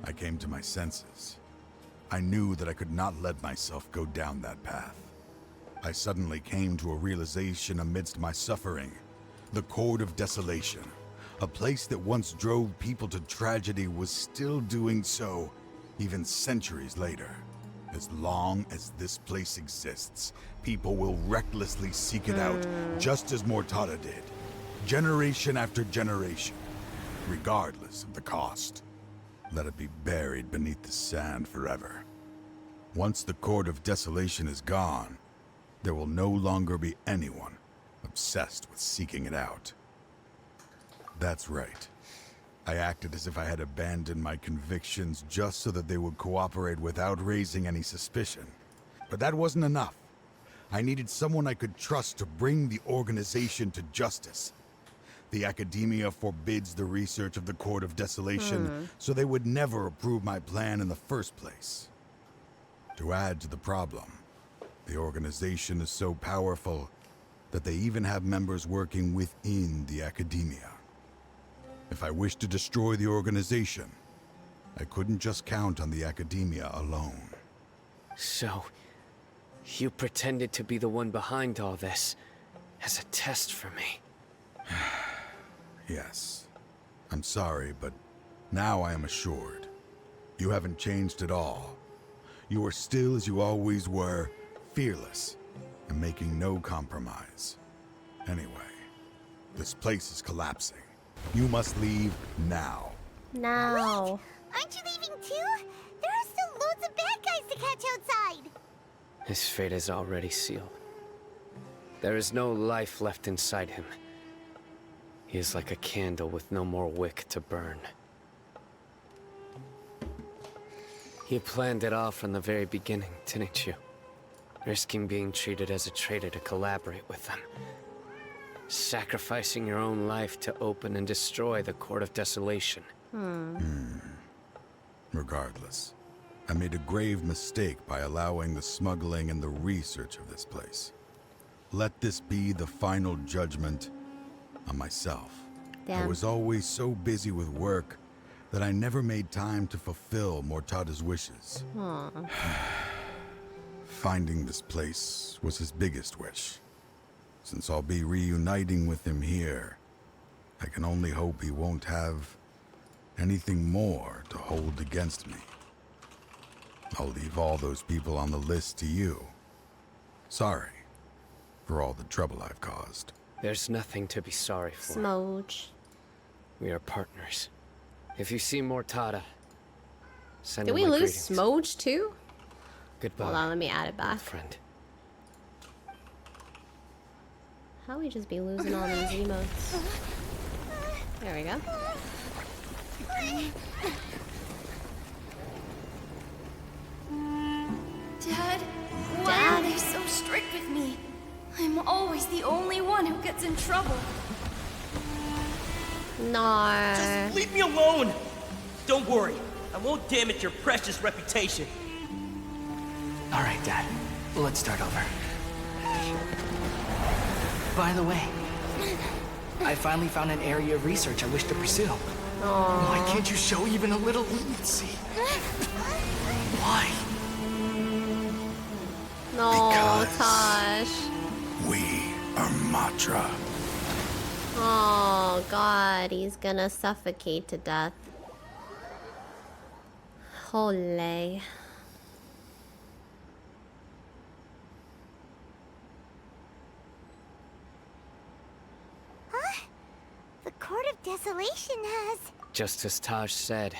I came to my senses. I knew that I could not let myself go down that path. I suddenly came to a realization amidst my suffering. The Court of Desolation, a place that once drove people to tragedy, was still doing so, even centuries later. As long as this place exists, people will recklessly seek it out, just as Mortada did, generation after generation, regardless of the cost. Let it be buried beneath the sand forever. Once the Court of Desolation is gone, there will no longer be anyone obsessed with seeking it out. That's right. I acted as if I had abandoned my convictions just so that they would cooperate without raising any suspicion. But that wasn't enough. I needed someone I could trust to bring the organization to justice. The Academia forbids the research of the Court of Desolation, so they would never approve my plan in the first place. To add to the problem, the organization is so powerful that they even have members working within the Academia. If I wished to destroy the organization, I couldn't just count on the Academia alone. So, you pretended to be the one behind all this, as a test for me. Yes. I'm sorry, but now I am assured. You haven't changed at all. You are still as you always were, fearless, and making no compromise. Anyway, this place is collapsing. You must leave now. Now. Wait, aren't you leaving too? There are still loads of bad guys to catch outside. His fate is already sealed. There is no life left inside him. He is like a candle with no more wick to burn. You planned it all from the very beginning, didn't you? Risking being treated as a traitor to collaborate with them. Sacrificing your own life to open and destroy the Court of Desolation. Regardless, I made a grave mistake by allowing the smuggling and the research of this place. Let this be the final judgment on myself. I Damn. was always so busy with work that I never made time to fulfill Mortada's wishes. Aw. Finding this place was his biggest wish. Since I'll be reuniting with him here, I can only hope he won't have anything more to hold against me. I'll leave all those people on the list to you. Sorry for all the trouble I've caused. There's nothing to be sorry for. Smooch. We are partners. If you see Mortada, send Did him we my lose greetings. Smooch too? Goodbye. Hold on, let me add it back. Friend. How we just be losing all these emotes? There we go. Dad, why are they so strict with me? I'm always the only one who gets in trouble. No. Just leave me alone! Don't worry, I won't damage your precious reputation. All right, Dad. Let's start over. By the way, I finally found an area of research I wish to pursue. Why can't you show even a little leniency? Why? No, Because Tosh. we are Matra. Oh God, he's gonna suffocate to death. Holy. Huh? The Court of Desolation has... Just as Taj said,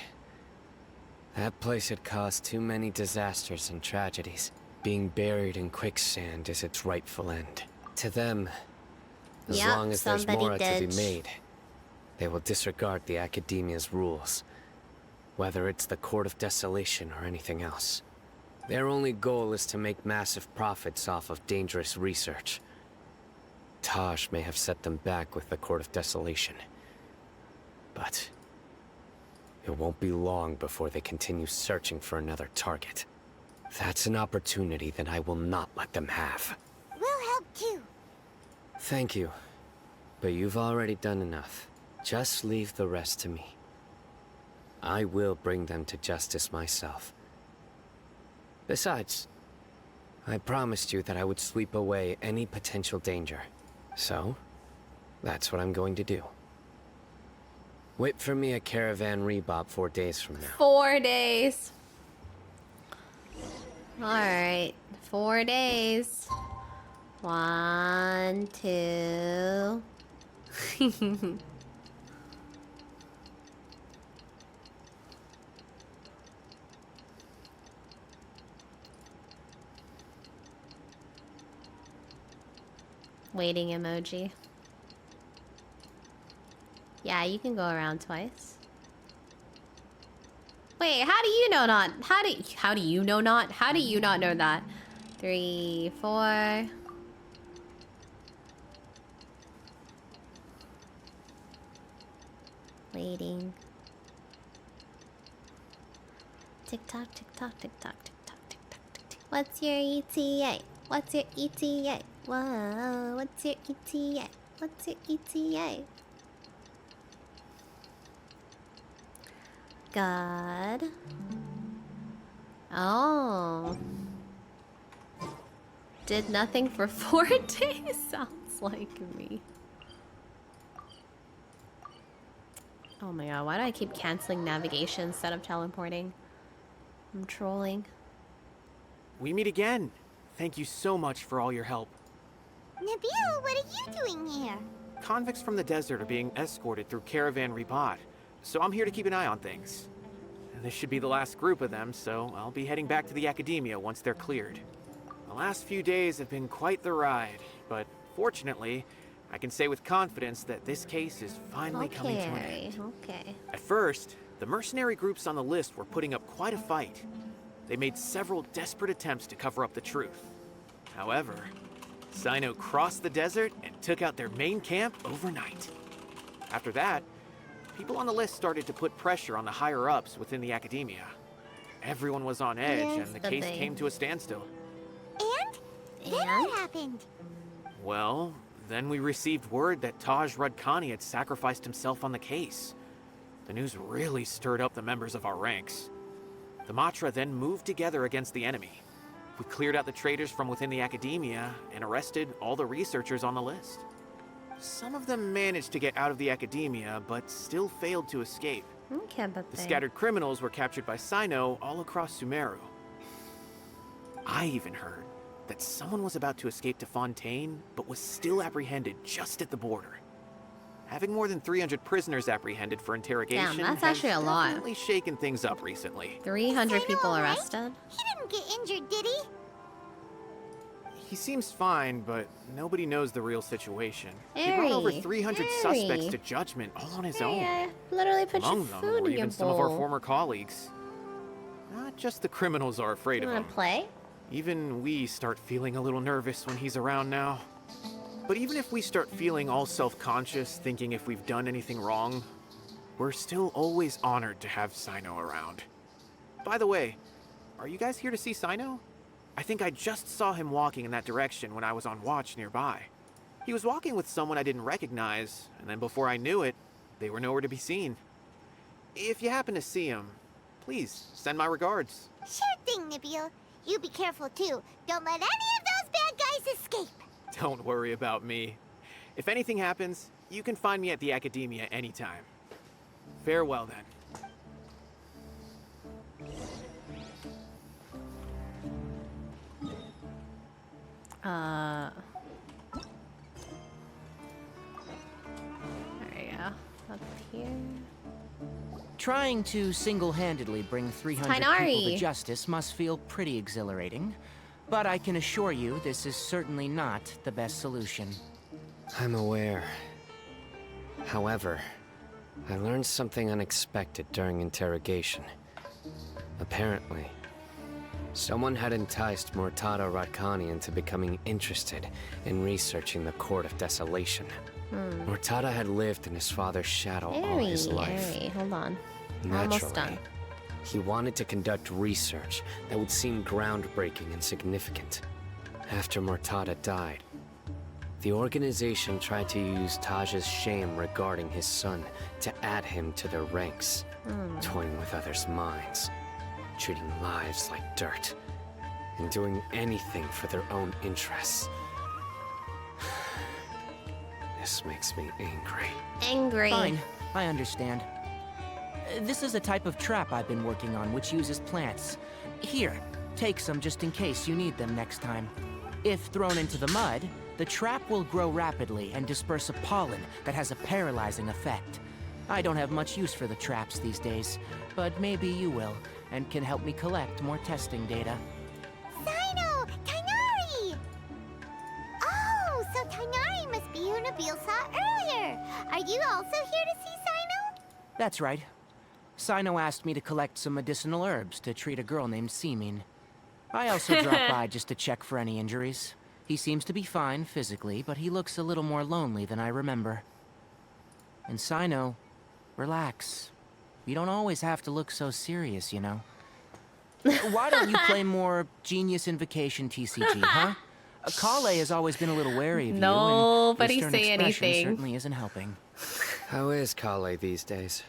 that place had caused too many disasters and tragedies. Being buried in quicksand is its rightful end. To them, as Yep, long as there's somebody more to be did. made, they will disregard the Academia's rules, whether it's the Court of Desolation or anything else. Their only goal is to make massive profits off of dangerous research. Taj may have set them back with the Court of Desolation, but it won't be long before they continue searching for another target. That's an opportunity that I will not let them have. We'll help too. Thank you, but you've already done enough. Just leave the rest to me. I will bring them to justice myself. Besides, I promised you that I would sweep away any potential danger. So, that's what I'm going to do. Wait for me at Caravan Rebop 4 days from now. 4 days. Alright, 4 days. 1, 2. Waiting emoji. Yeah, you can go around twice. Wait, how do you know not? How do you know not? How do you not know that? 3, 4. Waiting. Tick tock, tick tock, tick tock, tick tock, tick tock, tick tock. What's your ETA? What's your ETA? Whoa, what's your ETA? What's your ETA? God. Oh. Did nothing for 4 days? Sounds like me. Oh my god, why do I keep canceling navigation instead of teleporting? I'm trolling. We meet again. Thank you so much for all your help. Nabil, what are you doing here? Convicts from the desert are being escorted through Caravan Rebot, so I'm here to keep an eye on things. And this should be the last group of them, so I'll be heading back to the Academia once they're cleared. The last few days have been quite the ride, but fortunately, I can say with confidence that this case is finally coming to an end. Okay. At first, the mercenary groups on the list were putting up quite a fight. They made several desperate attempts to cover up the truth. However, Cyno crossed the desert and took out their main camp overnight. After that, people on the list started to put pressure on the higher-ups within the academia. Everyone was on edge, and the case came to a standstill. And? Then what happened? Well, then we received word that Taj Rudkani had sacrificed himself on the case. The news really stirred up the members of our ranks. The Matra then moved together against the enemy. We cleared out the traitors from within the academia and arrested all the researchers on the list. Some of them managed to get out of the academia, but still failed to escape. The scattered criminals were captured by Sino all across Sumeru. I even heard that someone was about to escape to Fontaine, but was still apprehended just at the border. Having more than 300 prisoners apprehended for interrogation that's actually a lot. definitely shaken things up recently. 300 people arrested? He didn't get injured, did he? He seems fine, but nobody knows the real situation. He Harry, brought over 300 suspects to judgment all on his own. Yeah, literally put Among your them food were in your even some of our bowl. former colleagues. Not just the criminals are afraid You of wanna him. play? Even we start feeling a little nervous when he's around now. But even if we start feeling all self-conscious, thinking if we've done anything wrong, we're still always honored to have Sino around. By the way, are you guys here to see Sino? I think I just saw him walking in that direction when I was on watch nearby. He was walking with someone I didn't recognize, and then before I knew it, they were nowhere to be seen. If you happen to see him, please send my regards. Sure thing, Nabil. You be careful too. Don't let any of those bad guys escape. Don't worry about me. If anything happens, you can find me at the Academia anytime. Farewell then. There you go. Up here. Trying to single-handedly bring 300 people Tainari. to justice must feel pretty exhilarating. But I can assure you this is certainly not the best solution. I'm aware. However, I learned something unexpected during interrogation. Apparently, someone had enticed Murtada Radkani into becoming interested in researching the Court of Desolation. Murtada had lived in his father's shadow all his life. Hold on. Naturally, Almost done. he wanted to conduct research that would seem groundbreaking and significant. After Murtada died, the organization tried to use Taj's shame regarding his son to add him to their ranks, toying with others' minds, treating lives like dirt, and doing anything for their own interests. This makes me angry. Angry. Fine, I understand. This is a type of trap I've been working on which uses plants. Here, take some just in case you need them next time. If thrown into the mud, the trap will grow rapidly and disperse a pollen that has a paralyzing effect. I don't have much use for the traps these days, but maybe you will, and can help me collect more testing data. Sino! Tainari! Oh, so Tainari must be who Nabil saw earlier. Are you also here to see Sino? That's right. Sino asked me to collect some medicinal herbs to treat a girl named Seemin. I also dropped by just to check for any injuries. He seems to be fine physically, but he looks a little more lonely than I remember. And Sino, relax. You don't always have to look so serious, you know. Why don't you play more Genius Invocation TCG, huh? Kale has always been a little wary of you, Nobody and your stern say expression anything. certainly isn't helping. How is Kale these days?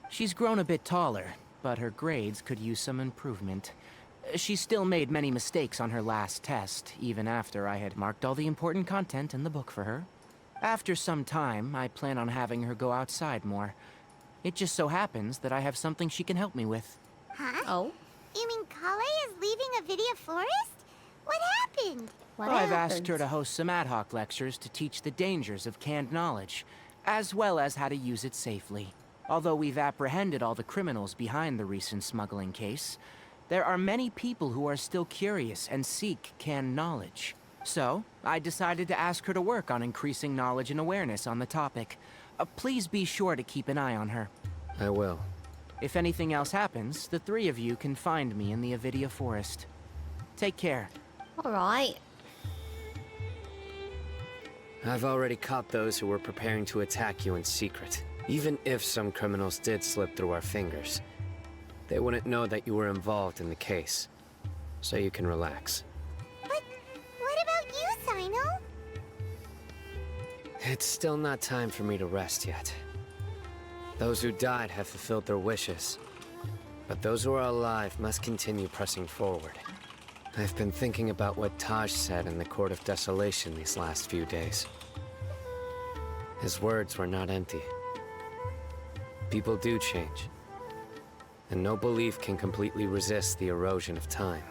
She's grown a bit taller, but her grades could use some improvement. She still made many mistakes on her last test, even after I had marked all the important content in the book for her. After some time, I plan on having her go outside more. It just so happens that I have something she can help me with. Huh? Oh? You mean Kale is leaving Avidia Forest? What happened? I've asked her to host some ad hoc lectures to teach the dangers of canned knowledge, as well as how to use it safely. Although we've apprehended all the criminals behind the recent smuggling case, there are many people who are still curious and seek canned knowledge. So, I decided to ask her to work on increasing knowledge and awareness on the topic. Please be sure to keep an eye on her. I will. If anything else happens, the three of you can find me in the Avidia Forest. Take care. Alright. I've already caught those who were preparing to attack you in secret. Even if some criminals did slip through our fingers, they wouldn't know that you were involved in the case. So you can relax. But what about you, Sino? It's still not time for me to rest yet. Those who died have fulfilled their wishes. But those who are alive must continue pressing forward. I've been thinking about what Taj said in the Court of Desolation these last few days. His words were not empty. People do change. And no belief can completely resist the erosion of time.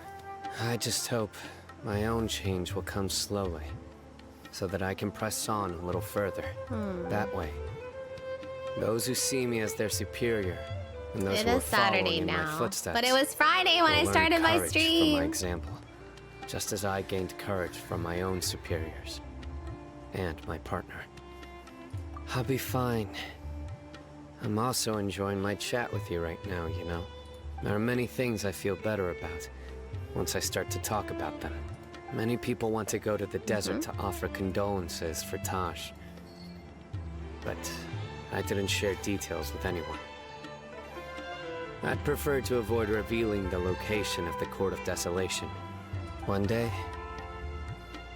I just hope my own change will come slowly, so that I can press on a little further. That way, those who see me as their superior, and those It who are is Saturday following in my now, footsteps, but it was Friday when I will learn started my courage stream. From my example, just as I gained courage from my own superiors and my partner. I'll be fine. I'm also enjoying my chat with you right now, you know. There are many things I feel better about once I start to talk about them. Many people want to go to the desert to offer condolences for Taj. But I didn't share details with anyone. I'd prefer to avoid revealing the location of the Court of Desolation. One day,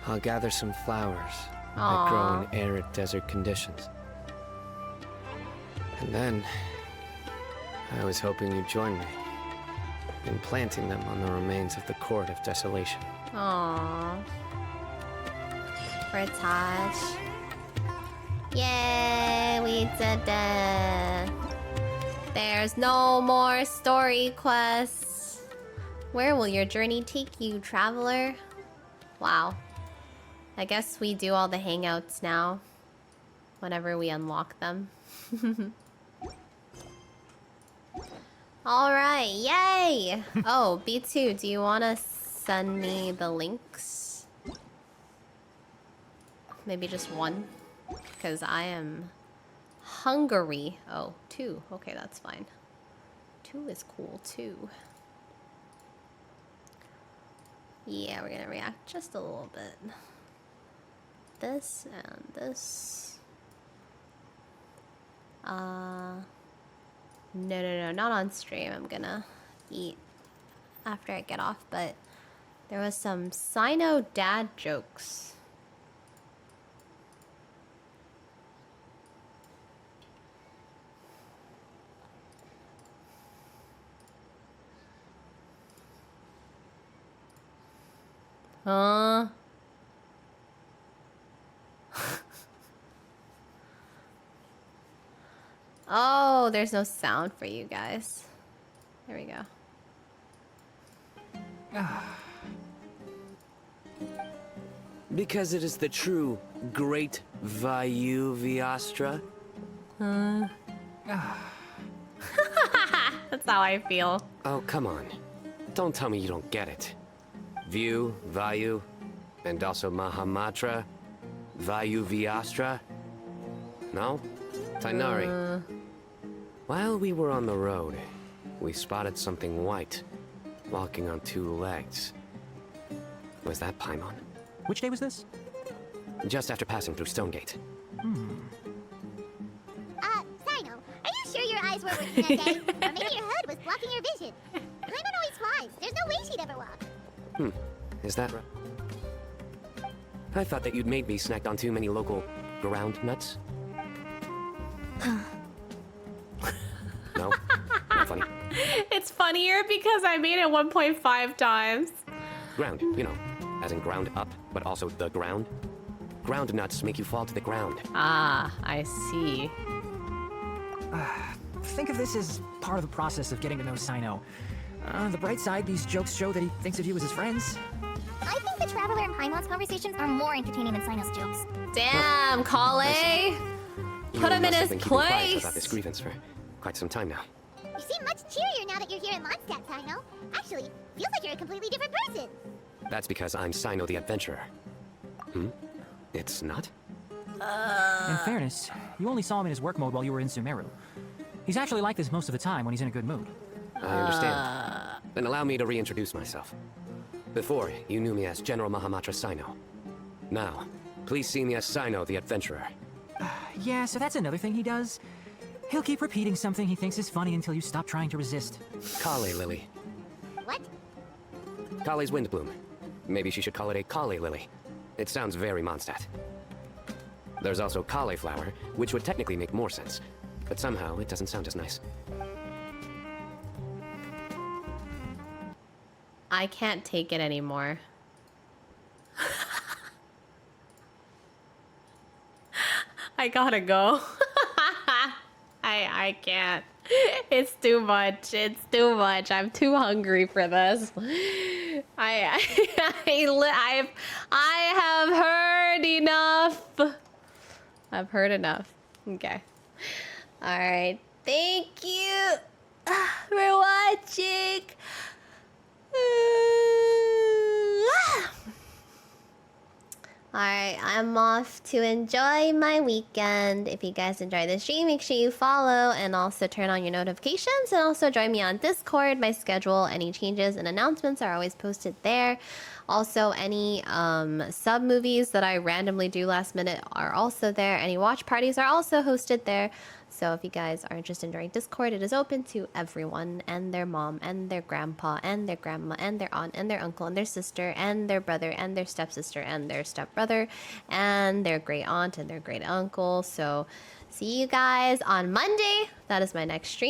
I'll gather some flowers that grow in arid desert conditions. And then, I was hoping you'd join me in planting them on the remains of the Court of Desolation. Aww. For Taj. Yay, we did it. There's no more story quests. Where will your journey take you, traveler? Wow. I guess we do all the hangouts now. Whenever we unlock them. Alright, yay! Oh, B2, do you want to send me the links? Maybe just one? Because I am hungry. Oh, 2. Okay, that's fine. 2 is cool, too. Yeah, we're gonna react just a little bit. This and this. No, not on stream. I'm gonna eat after I get off, but there was some Sino dad jokes. Oh, there's no sound for you guys. There we go. Because it is the true great Vayu Viastra? That's how I feel. Oh, come on. Don't tell me you don't get it. View, Vayu, and also Mahamatra, Vayu Viastra? No? Tainari. While we were on the road, we spotted something white, walking on 2 legs. Was that Paimon? Which day was this? Just after passing through Stonegate. Sino, are you sure your eyes were working that day? Or maybe your hood was blocking your vision? Paimon always flies. There's no way she'd ever walk. Is that right? I thought that you'd made me snacked on too many local ground nuts. No? Not funny. It's funnier because I made it 1.5 times. Ground, you know, as in ground up, but also the ground. Ground nuts make you fall to the ground. Ah, I see. Think of this as part of the process of getting to know Sino. On the bright side, these jokes show that he thinks of you as his friends. I think the Traveler and Paimon's conversations are more entertaining than Sino's jokes. Damn, Kale! Put him in his place! About this grievance for quite some time now. You seem much cheerier now that you're here in Mondstadt, Sino. Actually, feels like you're a completely different person. That's because I'm Sino the Adventurer. It's not? In fairness, you only saw him in his work mode while you were in Sumeru. He's actually like this most of the time when he's in a good mood. I understand. Then allow me to reintroduce myself. Before, you knew me as General Mahamatra Sino. Now, please see me as Sino the Adventurer. Yeah, so that's another thing he does. He'll keep repeating something he thinks is funny until you stop trying to resist. Kale lily. What? Kale's windbloom. Maybe she should call it a Kale lily. It sounds very Mondstadt. There's also cauliflower, which would technically make more sense, but somehow it doesn't sound as nice. I can't take it anymore. I gotta go. I can't. It's too much. It's too much. I'm too hungry for this. I have heard enough. I've heard enough. Okay. All right. Thank you for watching. Alright, I'm off to enjoy my weekend. If you guys enjoy the stream, make sure you follow and also turn on your notifications, and also join me on Discord. My schedule, any changes and announcements are always posted there. Also, any sub movies that I randomly do last minute are also there. Any watch parties are also hosted there. So if you guys are interested in joining Discord, it is open to everyone and their mom and their grandpa and their grandma and their aunt and their uncle and their sister and their brother and their stepsister and their stepbrother and their great aunt and their great uncle. So see you guys on Monday. That is my next stream.